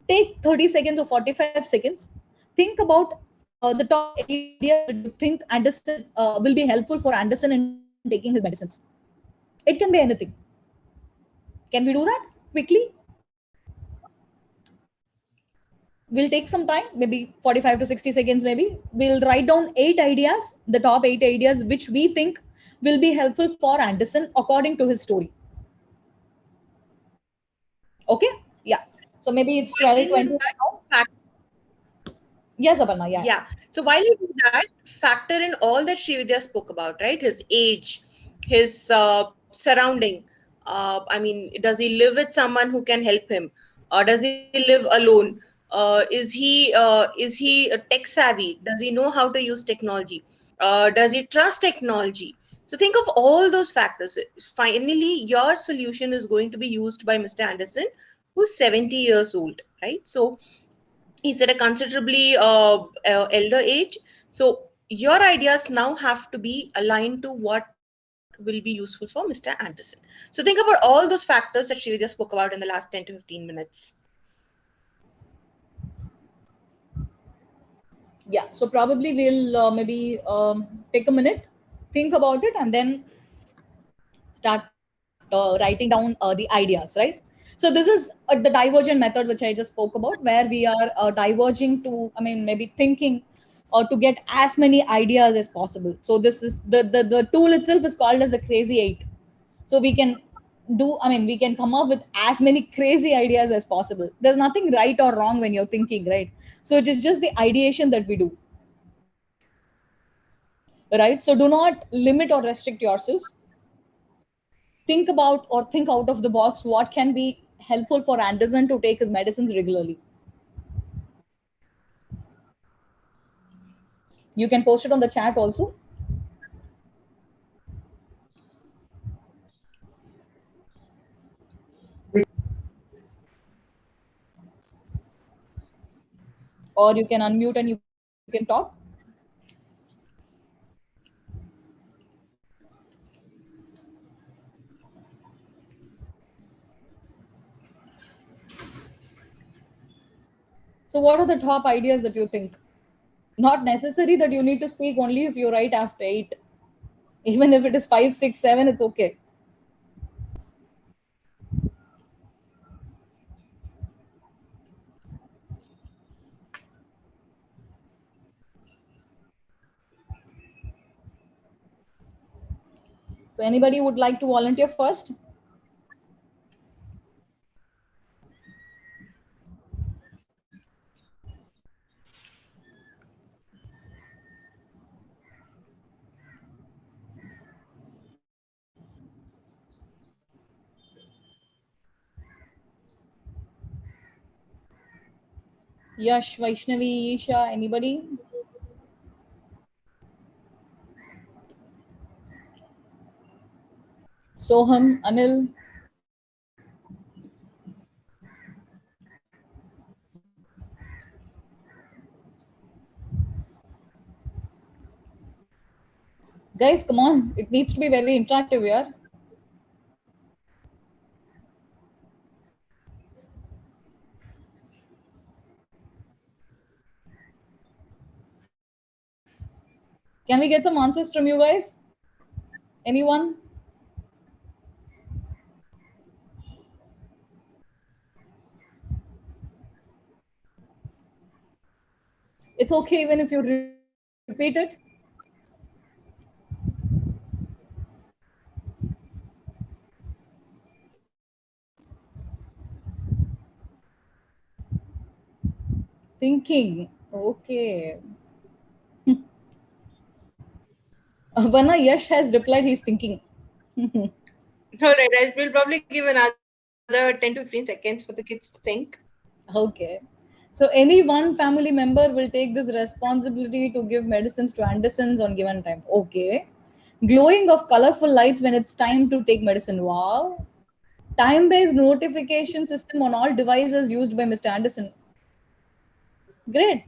take 30 seconds or 45 seconds. Think about the top 8 ideas that you think Anderson will be helpful for Anderson in taking his medicines. It can be anything. Can we do that quickly? We'll take some time, maybe 45 to 60 seconds, maybe. We'll write down 8 ideas, the top 8 ideas, which we think will be helpful for Anderson according to his story. Okay? Yeah. So maybe it's While 12, you 20 do now. that, Yes, Aparna, yeah. yeah. So while you do that, factor in all that Srividya spoke about, right? His age, his surrounding. I mean, does he live with someone who can help him, or does he live alone? Is he tech savvy? Does he know how to use technology? Does he trust technology? So think of all those factors. Finally, your solution is going to be used by Mr. Anderson, who's 70 years old, right? So he's at a considerably elder age. So your ideas now have to be aligned to what will be useful for Mr. Anderson. So think about all those factors that Srividya spoke about in the last 10 to 15 minutes. Yeah. So probably we'll maybe take a minute, think about it, and then start writing down the ideas, right? So this is the divergent method which I just spoke about, where we are diverging to, I mean, maybe thinking to get as many ideas as possible. So this is the tool itself is called as the crazy eight. So we can do, I mean, we can come up with as many crazy ideas as possible. There's nothing right or wrong when you're thinking, right? So it is just the ideation that we do, right? So do not limit or restrict yourself. Think about or think out of the box what can be helpful for Anderson to take his medicines regularly. You can post it on the chat also. Or you can unmute and you can talk. So what are the top ideas that you think? Not necessary that you need to speak only if you write after 8. Even if it is 5, 6, 7, it's okay. So anybody would like to volunteer first? Yash, Vaishnavi, Isha, anybody? Soham, Anil. Guys, come on. It needs to be very interactive, yeah. Can we get some answers from you guys? Anyone? It's okay even if you repeat it. Thinking. Okay. Vanna, Yash has replied he's thinking. All right, I will probably give another 10 to 15 seconds for the kids to think. Okay. So any one family member will take this responsibility to give medicines to Andersons on given time. Okay. Glowing of colorful lights when it's time to take medicine. Wow. Time-based notification system on all devices used by Mr. Anderson. Great.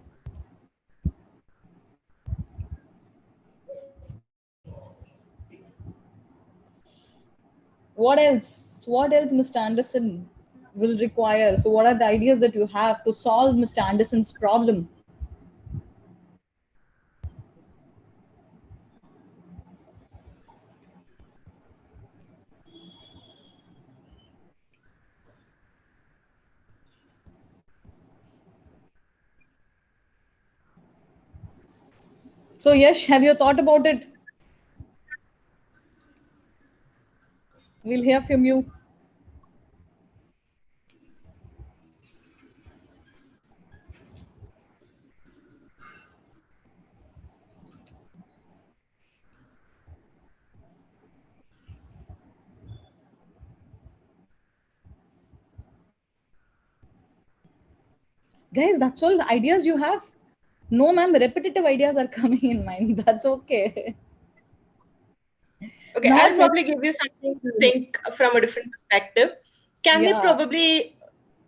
What else? What else Mr. Anderson will require? So what are the ideas that you have to solve Mr. Anderson's problem? So Yash, have you thought about it? We'll hear from you. Guys, that's all the ideas you have? No, ma'am, repetitive ideas are coming in mind. That's okay. Okay, Now I'll let's probably give you something to think from a different perspective. Can we yeah. probably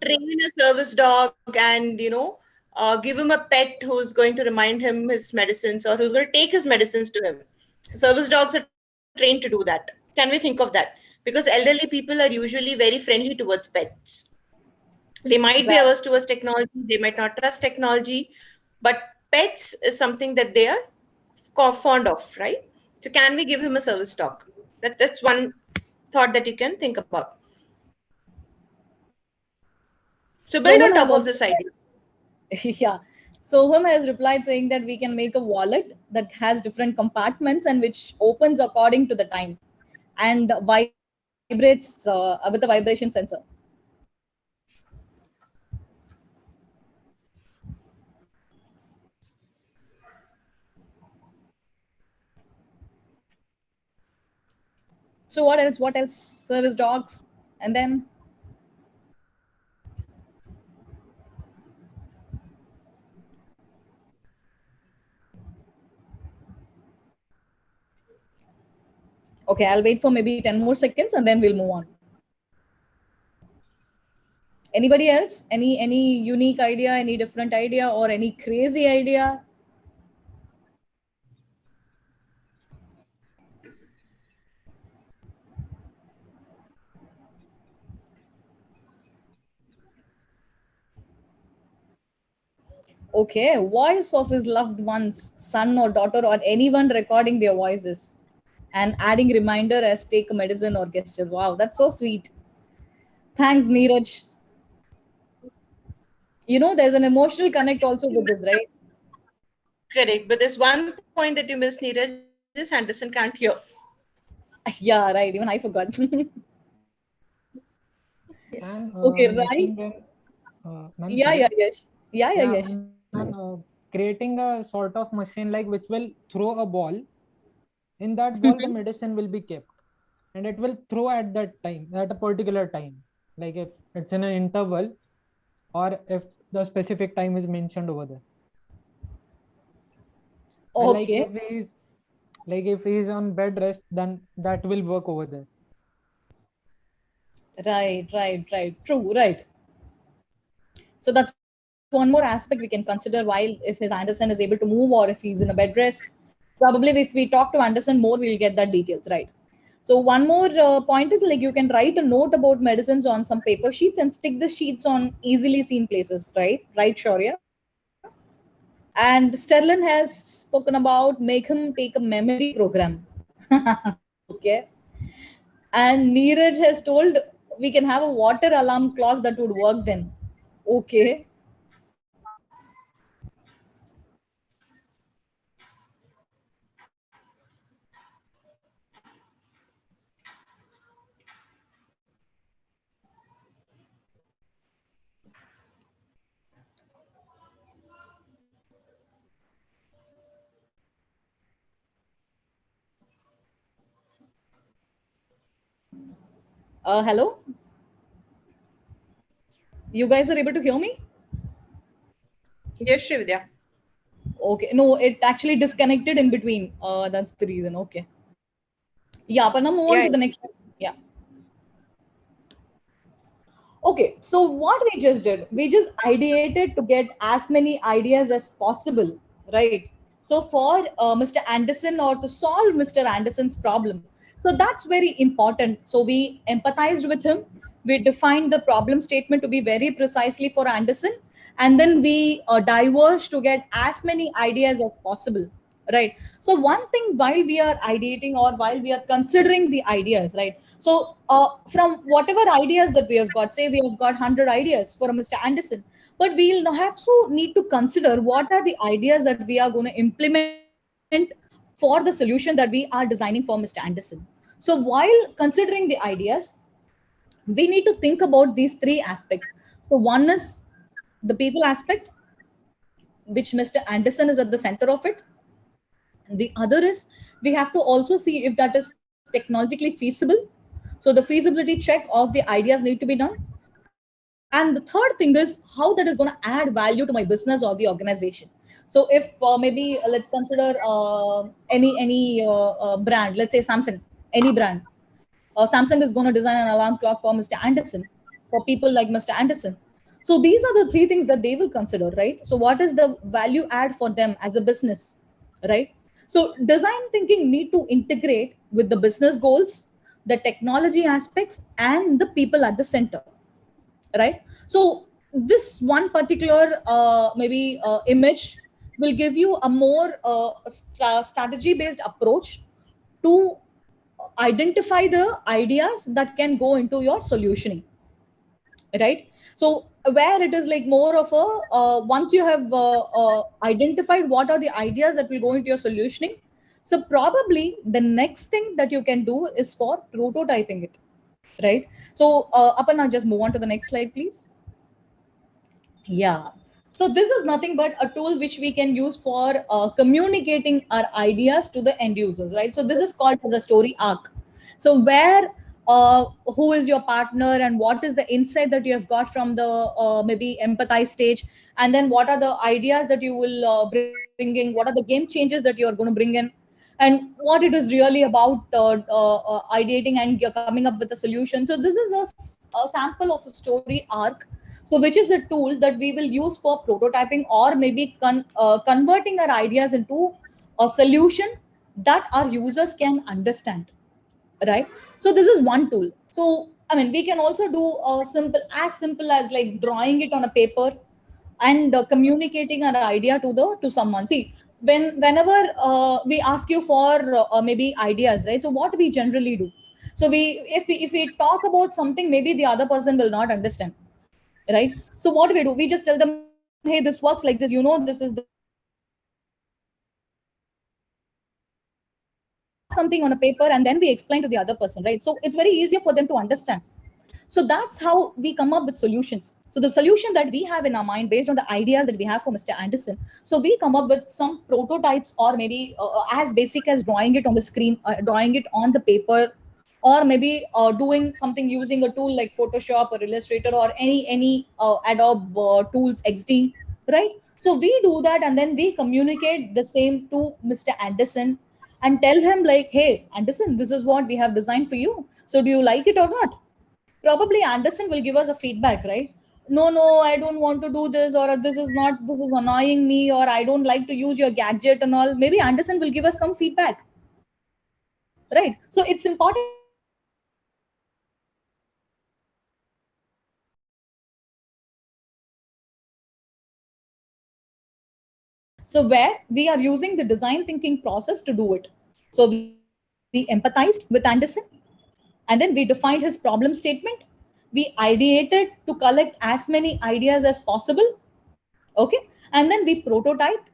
train a service dog and, give him a pet who's going to remind him his medicines or who's going to take his medicines to him? So service dogs are trained to do that. Can we think of that? Because elderly people are usually very friendly towards pets. They might be Right. averse towards technology, they might not trust technology, but pets is something that they are fond of, right? So can we give him a service dog? That's one thought that you can think about. So build Soham on has top of also this idea. yeah. Soham has replied saying that we can make a wallet that has different compartments and which opens according to the time and vibrates with a vibration sensor. So what else? What else? Service dogs, and then okay, I'll wait for maybe 10 more seconds and then we'll move on. Anybody else? Any unique idea, any different idea, or any crazy idea? Okay, voice of his loved ones, son or daughter, or anyone recording their voices and adding reminder as take a medicine or gesture. Wow, that's so sweet. Thanks, Neeraj. You know, there's an emotional connect also with this, right? Correct. But there's one point that you missed, Neeraj, is Anderson can't hear. Yeah, right. Even I forgot. And Okay, right. making ma'am, Yeah, yeah, sorry. yes. Yeah, yeah, Yeah, yes. and creating a sort of machine like which will throw a ball. In that ball, the medicine will be kept, and it will throw at that time, at a particular time. Like if it's in an interval, or if the specific time is mentioned over there. And Okay. if he is on bed rest, then that will work over there. Right. True, right. So that's one more aspect we can consider while if his Anderson is able to move or if he's in a bed rest. Probably if we talk to Anderson more, we'll get that details, right? So one more point is like you can write a note about medicines on some paper sheets and stick the sheets on easily seen places, right? Right, Shaurya? And Sterlin has spoken about make him take a memory program. Okay. And Neeraj has told we can have a water alarm clock that would work then. Okay. Hello? You guys are able to hear me? Yes, Shrividya. Okay. No, it actually disconnected in between. That's the reason. Okay. Yeah, Aparna, move on to the next. Yeah. Okay, so what we just did, we just ideated to get as many ideas as possible, right? So for Mr. Anderson or to solve Mr. Anderson's problem. So that's very important. So we empathized with him. We defined the problem statement to be very precisely for Anderson. And then we diverged to get as many ideas as possible, right? So one thing while we are ideating or while we are considering the ideas, right? So from whatever ideas that we have got, say we have got 100 ideas for Mr. Anderson, but we'll now have to need to consider what are the ideas that we are going to implement for the solution that we are designing for Mr. Anderson. So while considering the ideas, we need to think about these three aspects. So one is the people aspect, which Mr. Anderson is at the center of it. The other is we have to also see if that is technologically feasible. So the feasibility check of the ideas need to be done. And the third thing is how that is going to add value to my business or the organization. So if maybe let's consider any brand, let's say Samsung, any brand. Samsung is going to design an alarm clock for Mr. Anderson, for people like Mr. Anderson. So these are the three things that they will consider, right? So what is the value add for them as a business, right? So design thinking need to integrate with the business goals, the technology aspects, and the people at the center, right? So this one particular maybe image will give you a more strategy based approach to identify the ideas that can go into your solutioning, right? So where it is like more of a once you have identified what are the ideas that will go into your solutioning, so probably the next thing that you can do is for prototyping it, right? So Aparna, just move on to the next slide, please. Yeah. So this is nothing but a tool which we can use for communicating our ideas to the end users, right? So this is called as a story arc. So where who is your partner and what is the insight that you have got from the maybe empathize stage, and then what are the ideas that you will bring in, what are the game changes that you are going to bring in, and what it is really about ideating and you're coming up with a solution. So this is a sample of a story arc, so which is a tool that we will use for prototyping or maybe converting our ideas into a solution that our users can understand, right? So this is one tool. So I mean, we can also do a simple as like drawing it on a paper and communicating an idea to someone. See, whenever we ask you for maybe ideas, right? So what we generally do, so if we talk about something, maybe the other person will not understand, right? So what do? We just tell them, hey, this works like this, this is the something on a paper, and then we explain to the other person, right? So it's very easier for them to understand. So that's how we come up with solutions. So the solution that we have in our mind based on the ideas that we have for Mr. Anderson, so we come up with some prototypes or maybe as basic as drawing it on the screen, drawing it on the paper, or maybe doing something using a tool like Photoshop or Illustrator or any Adobe tools XD, right? So we do that, and then we communicate the same to Mr. Anderson and tell him like, hey, Anderson, this is what we have designed for you. So do you like it or not? Probably Anderson will give us a feedback, right? No, I don't want to do this, or this is annoying me, or I don't like to use your gadget and all. Maybe Anderson will give us some feedback, right? So it's important. So where we are using the design thinking process to do it. So we empathized with Anderson, and then we defined his problem statement. We ideated to collect as many ideas as possible. Okay. And then we prototyped,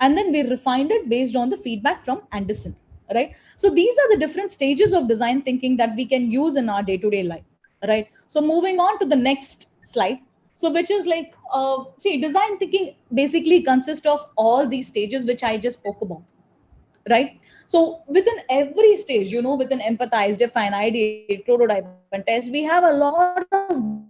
and then we refined it based on the feedback from Anderson, right? So these are the different stages of design thinking that we can use in our day-to-day life, right? So moving on to the next slide. So which is like, see, design thinking basically consists of all these stages which I just spoke about, right? So within every stage, within empathize, define, ideate, prototype, and test, we have a lot of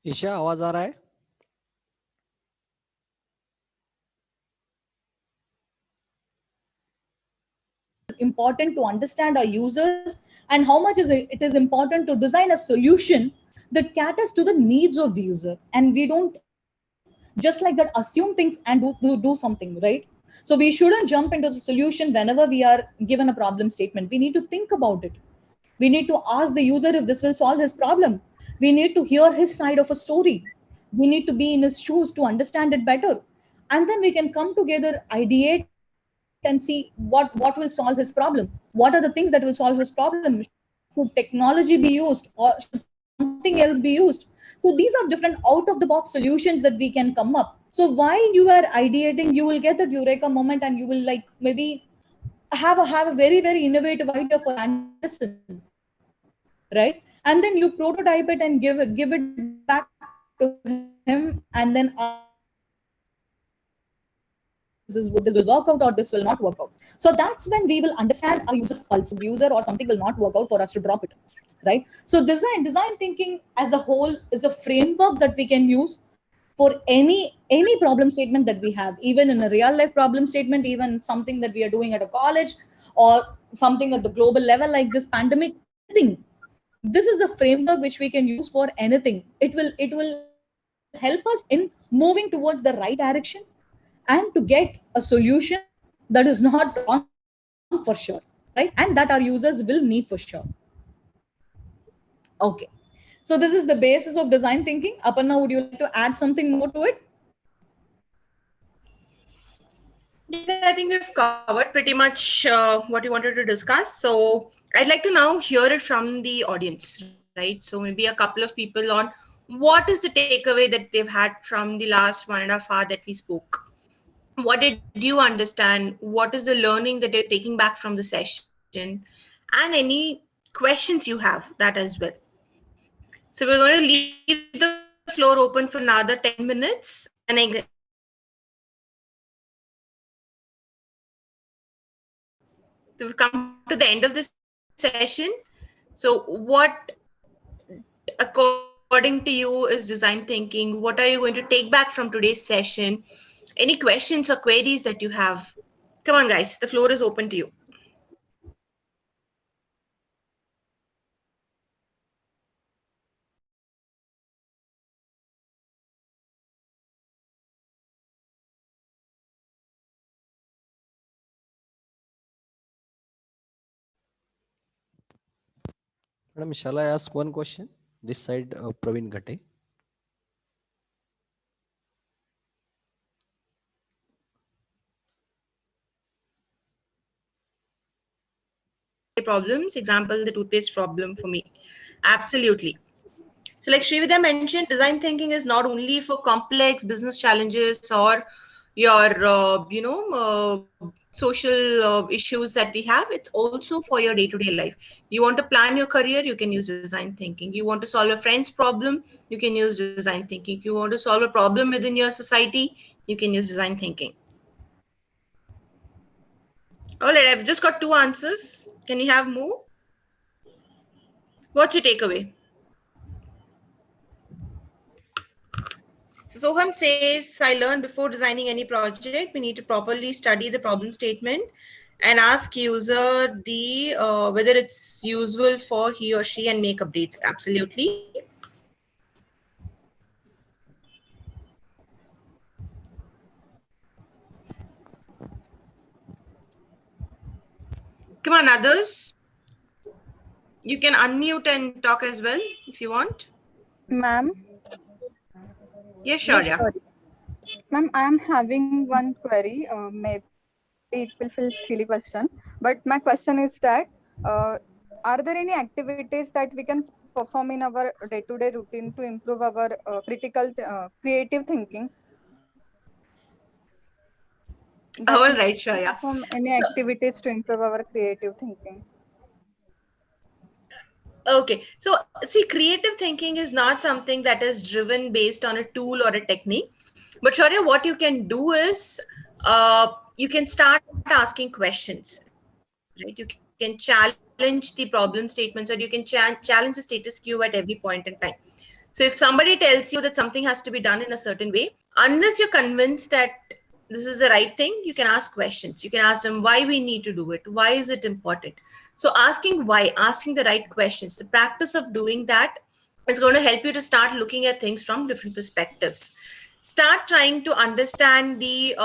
Isha आवाज आ रहा है? important to understand our users, and how much it is important to design a solution that caters to the needs of the user, and we don't just like that assume things and do something, right? So we shouldn't jump into the solution whenever we are given a problem statement. We need to think about it. We need to ask the user if this will solve his problem. We need to hear his side of a story. We need to be in his shoes to understand it better, and then we can come together, ideate, and see what will solve his problem. What are the things that will solve his problem? Should technology be used, or should something else be used? So these are different out of the box solutions that we can come up. So while you are ideating, you will get that eureka moment, and you will like maybe have a very very innovative idea for Anderson, right? And then you prototype it and give it back to him, and then this will work out or this will not work out. So that's when we will understand our user's pulses, user or something will not work out for us to drop it, right? So design thinking as a whole is a framework that we can use for any problem statement that we have, even in a real life problem statement, even something that we are doing at a college, or something at the global level like this pandemic thing. This is a framework which we can use for anything. It will help us in moving towards the right direction and to get a solution that is not wrong for sure, right? And that our users will need for sure. Okay. So this is the basis of design thinking. Aparna, would you like to add something more to it? Yeah, I think we've covered pretty much what you wanted to discuss. So I'd like to now hear it from the audience, right? So maybe a couple of people on what is the takeaway that they've had from the last 1.5 hours that we spoke. What did you understand? What is the learning that you're taking back from the session? And any questions you have, that as well. So we're going to leave the floor open for another 10 minutes. And so we've come to the end of this session. So what, according to you, is design thinking? What are you going to take back from today's session? Any questions or queries that you have? Come on, guys, the floor is open to you. Madam, shall I ask one question? This side, Praveen Ghate. Problems, example, the toothpaste problem for me. Absolutely. So like Srividya mentioned, design thinking is not only for complex business challenges or your social issues that we have. It's also for your day-to-day life. You want to plan your career, you can use design thinking. You want to solve a friend's problem, you can use design thinking. You want to solve a problem within your society, you can use design thinking. All right, I've just got 2 answers. Can you have more? What's your takeaway? So Soham says, I learned before designing any project, we need to properly study the problem statement and ask user the whether it's useful for he or she and make updates. Absolutely. Come on, others. You can unmute and talk as well if you want. Ma'am? Yes, sure. Yes, sorry. Ma'am, I am having one query. Maybe it will feel silly question, but my question is that are there any activities that we can perform in our day-to-day routine to improve our creative thinking? All right, Shreya. Perform any activities to improve our creative thinking? Okay, so see, creative thinking is not something that is driven based on a tool or a technique. But Shaurya, what you can do is you can start asking questions, right? You can challenge the problem statements, or you can challenge the status quo at every point in time. So if somebody tells you that something has to be done in a certain way, unless you're convinced that this is the right thing, you can ask questions. You can ask them why we need to do it. Why is it important? So asking why, asking the right questions, the practice of doing that is going to help you to start looking at things from different perspectives. Start trying to understand the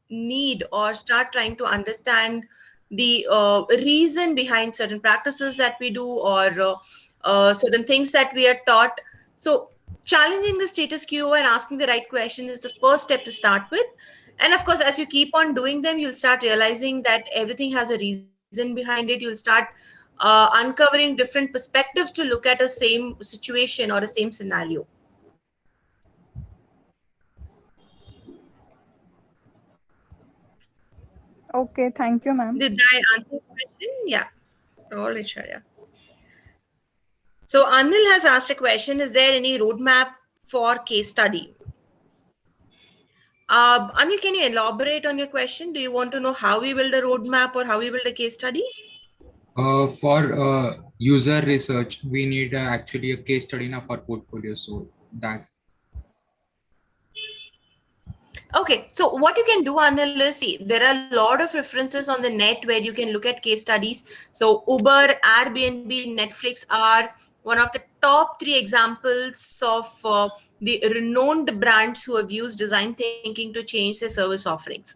need, or start trying to understand the reason behind certain practices that we do, or certain things that we are taught. So challenging the status quo and asking the right question is the first step to start with. And of course, as you keep on doing them, you'll start realizing that everything has a reason behind it. You'll start uncovering different perspectives to look at a same situation or a same scenario. Okay, thank you, ma'am. Did I answer the question? Yeah. All right, Shaurya. So Anil has asked a question, is there any roadmap for case study? Anil, can you elaborate on your question? Do you want to know how we build a roadmap or how we build a case study? For user research, we need actually a case study in our portfolio. So that. Okay, so what you can do, Anil, is see, there are a lot of references on the net where you can look at case studies. So Uber, Airbnb, Netflix are one of the top 3 examples of the renowned brands who have used design thinking to change their service offerings.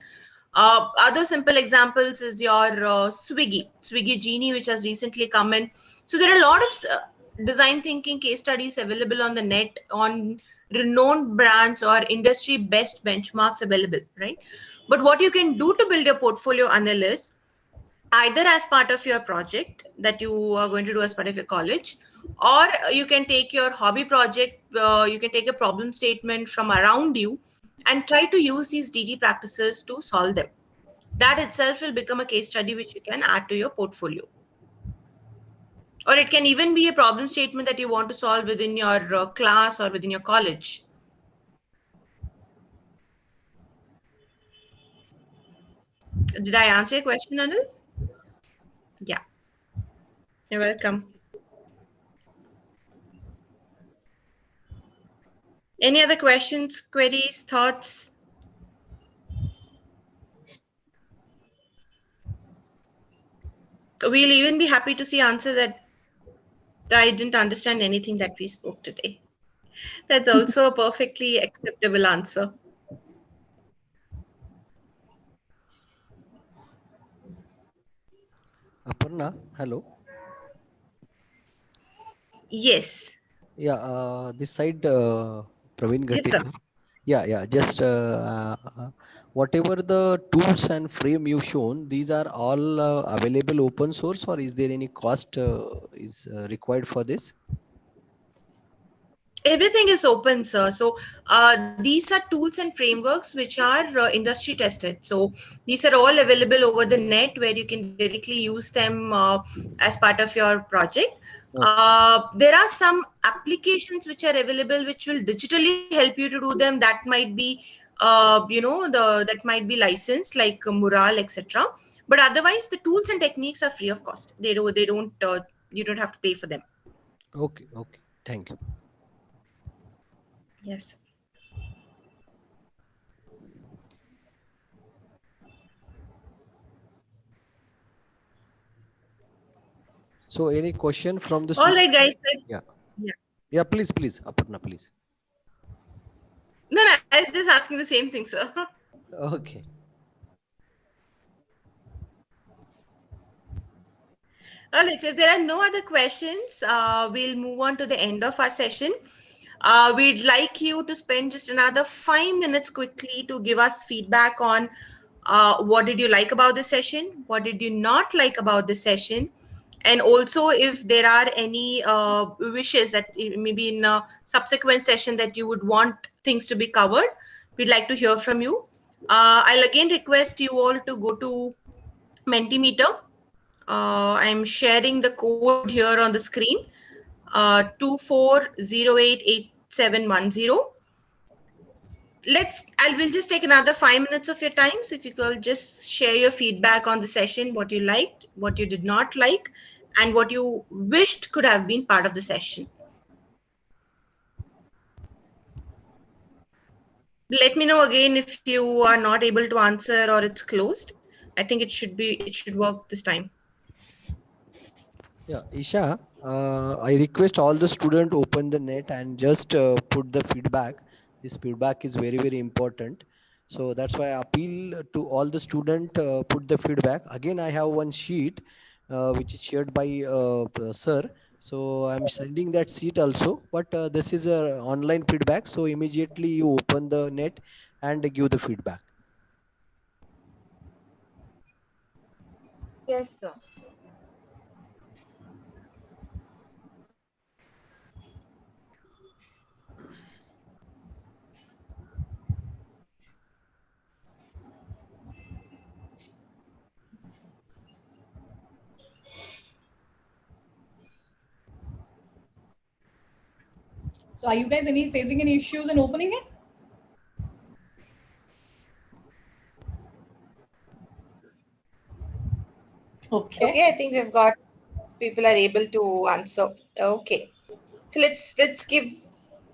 Other simple examples is your Swiggy Genie, which has recently come in. So there are a lot of design thinking case studies available on the net on renowned brands or industry best benchmarks available, right? But what you can do to build your portfolio, Anil, is either as part of your project that you are going to do as part of your college, or you can take your hobby project, you can take a problem statement from around you and try to use these DG practices to solve them. That itself will become a case study which you can add to your portfolio. Or it can even be a problem statement that you want to solve within your class or within your college. Did I answer your question, Anil? Yeah. You're welcome. Any other questions, queries, thoughts? We'll even be happy to see answer that I didn't understand anything that we spoke today. That's also a perfectly acceptable answer. Aparna, hello. Yes. Yeah, this side, Praveen Yes, Ghate. sir. Yeah. Just whatever the tools and frame you've shown, these are all available open source, or is there any cost is required for this? Everything is open, sir. So these are tools and frameworks which are industry tested. So these are all available over the net where you can directly use them as part of your project. There are some applications which are available which will digitally help you to do them. That might be, that might be licensed like Mural, etc. But otherwise, the tools and techniques are free of cost. They don't. You don't have to pay for them. Okay, okay. Thank you. Yes. So any question from the All right, student? guys. Yeah. Yeah. Yeah, please, Aparna, please. No, I was just asking the same thing, sir. Okay. All right, so if there are no other questions, we'll move on to the end of our session. We'd like you to spend just another 5 minutes quickly to give us feedback on what did you like about the session, what did you not like about the session, and also if there are any wishes that maybe in a subsequent session that you would want things to be covered, we'd like to hear from you. I'll again request you all to go to Mentimeter. I'm sharing the code here on the screen, 24088710. We'll just take another 5 minutes of your time. So if you could just share your feedback on the session, what you liked, what you did not like, and what you wished could have been part of the session. Let me know again if you are not able to answer or it's closed. I think it should work this time. Yeah, Isha, I request all the students open the net and just put the feedback. This feedback is very, very important. So that's why I appeal to all the students put the feedback. Again, I have one sheet which is shared by sir. So I'm sending that sheet also, but this is a online feedback. So immediately you open the net and give the feedback. Yes, sir. So are you guys facing any issues in opening it? Okay, I think we've got people are able to answer. Okay. So let's give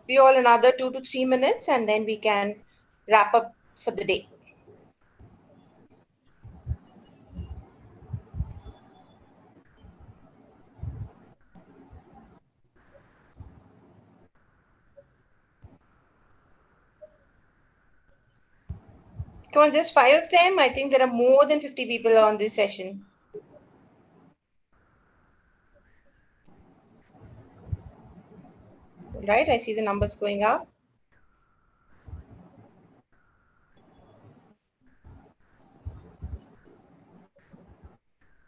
you all another 2 to 3 minutes and then we can wrap up for the day. Come on, just 5 of them. I think there are more than 50 people on this session. Right, I see the numbers going up.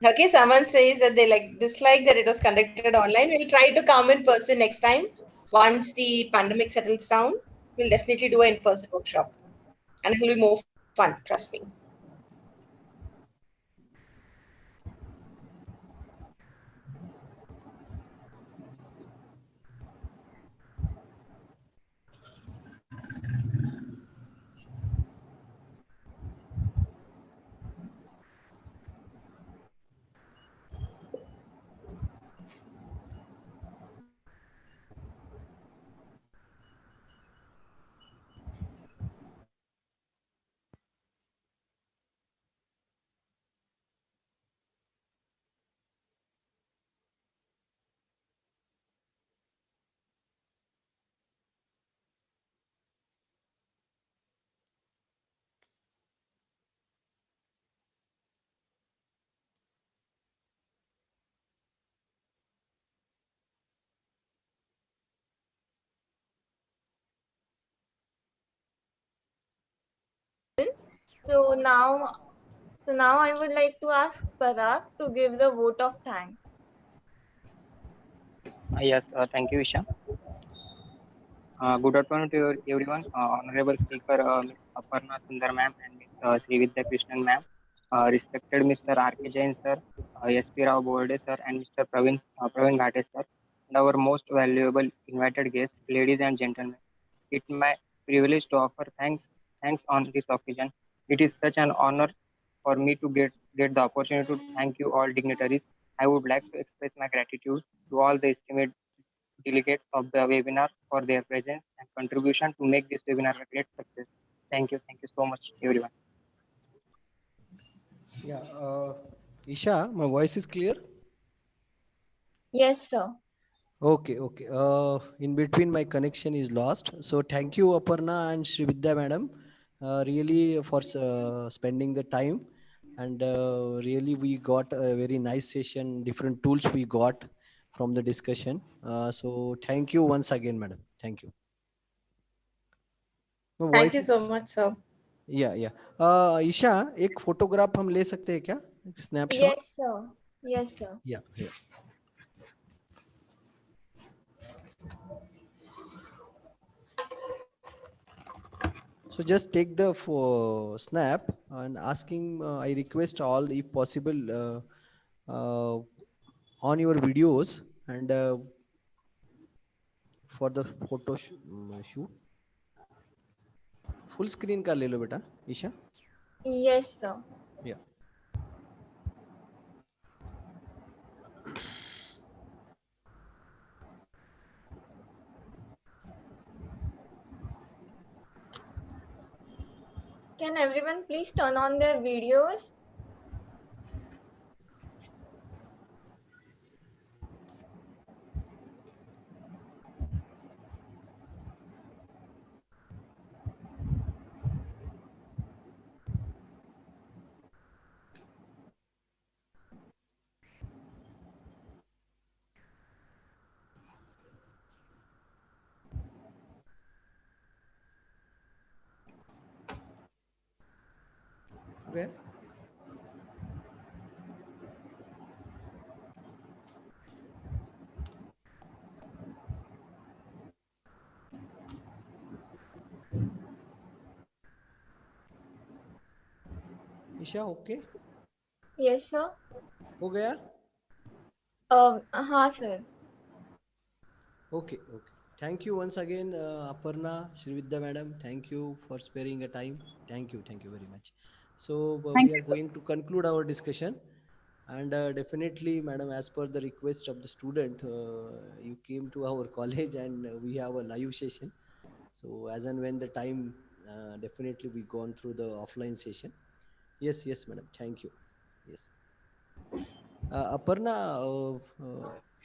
Okay, someone says that they dislike that it was conducted online. We'll try to come in person next time. Once the pandemic settles down, we'll definitely do an in-person workshop. And it will be more fun, trust me. So now I would like to ask Parag to give the vote of thanks. Yes, thank you, Isha. Good afternoon to everyone. Honorable Speaker, Ms. Aparna Sundar ma'am and Ms. Sri Vidya Krishnan ma'am, respected Mr. R.K. Jain sir, S.P. Rao Borde sir, and Mr. Praveen Ghate sir, and our most valuable invited guests, ladies and gentlemen. It's my privilege to offer thanks on this occasion. It is such an honor for me to get the opportunity to thank you all dignitaries. I would like to express my gratitude to all the esteemed delegates of the webinar for their presence and contribution to make this webinar a great success. Thank you. Thank you so much, everyone. Yeah, Isha, my voice is clear? Yes, sir. Okay, okay. In between, my connection is lost. So thank you, Aparna and Sri Vidya madam, really for spending the time. And really, we got a very nice session, different tools we got from the discussion. So thank you once again, madam. Thank you. My Thank voice you is so much, sir. या ईशा एक photograph हम ले सकते हैं क्या snapshot Yes, sir. Yes, sir. या so just take the snap and asking I request all if possible on your videos and for the photo shoot full screen का ले लो बेटा Isha Yes, sir. yeah Can everyone please turn on their videos? okay Isha okay Yes, sir. हो गया हाँ, sir. okay okay thank you once again Aparna Shri Vidya madam thank you for sparing a time thank you very much so Thank we you, are sir. going to conclude our discussion and definitely madam as per the request of the student you came to our college and we have a live session so as and when the time definitely we gone through the offline session yes madam thank you yes Aparna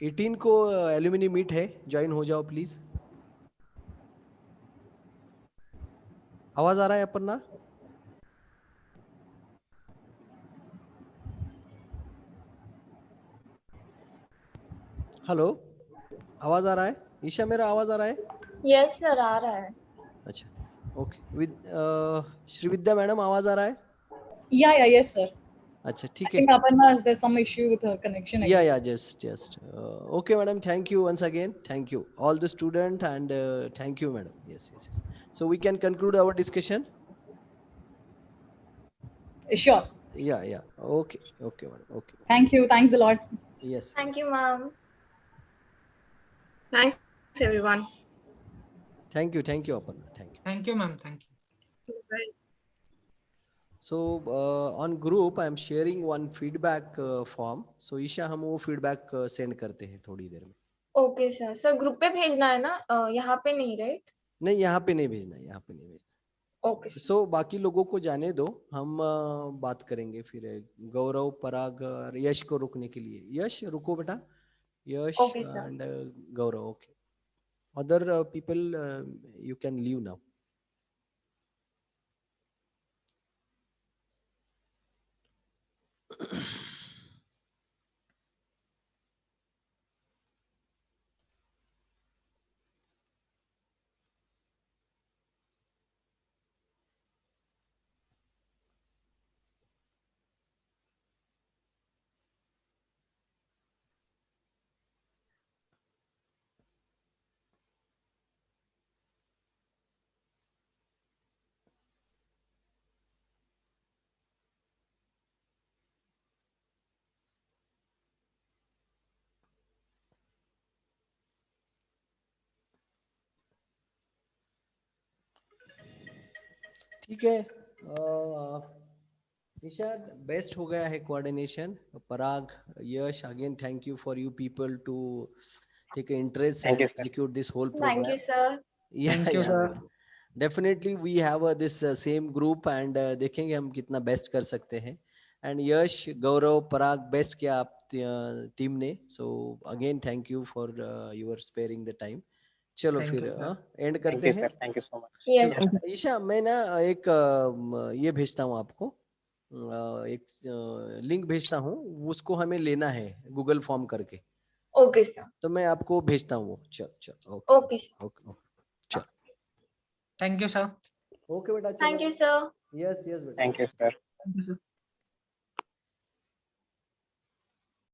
18 को alumni meet है join हो जाओ please आवाज आ रहा है Aparna hello आवाज आ रहा है ईशा मेरा आवाज आ रहा है Yes, sir. आ रहा है. अच्छा okay with Shri Vidya madam आवाज आ रहा है Yeah, yes, sir. अच्छा I ठीक है think Aparna, there's some issue with her connection. I guess. yeah just okay madam thank you once again thank you all the student and thank you madam yes so we can conclude our discussion Sure. yeah okay madam okay Thank you. Thanks a lot. yes Thank you, ma'am. Thanks, everyone. thank you Aparna thank you Thank you, ma'am. Thank you. Bye. so on group I am sharing one feedback form so Isha हम वो feedback send करते हैं थोड़ी देर में Okay, sir. Sir, group पे भेजना है ना? यहाँ पे नहीं, right? नहीं यहाँ पे नहीं भेजना यहाँ पे नहीं भेजना Okay, sir. सो बाकी लोगों को जाने दो हम बात करेंगे फिर गौरव पराग और यश को रुकने के लिए यश रुको बेटा Yash Okay, sir. And Gaurav okay other people you can leave now ठीक है, निशाद बेस्ट हो गया है coordination. Parag, Yash, again thank you for you people to take interest Thank and you, sir. Execute this whole Thank you, programme. sir. Thank you, sir. Definitely we have this same group and देखेंगे हम कितना best कर सकते हैं. And Yash, Gaurav, Parag, best किया आप team ने. So again thank you for your sparing the time. चलो Thanks, फिर sir. एंड Thank करते you, हैं. sir. Thank you so much. Yes. चलो, ईशा मैं ना एक ये भेजता हूँ आपको, एक लिंक भेजता हूँ, उसको हमें लेना है गूगल फॉर्म करके. Okay, sir. तो मैं आपको भेजता हूँ वो. चल Okay, sir. ओके चल. Thank you, sir. ओके बेटा, Thank चलो. you, sir. यस बेटा. Thank you, sir. Thank you, sir.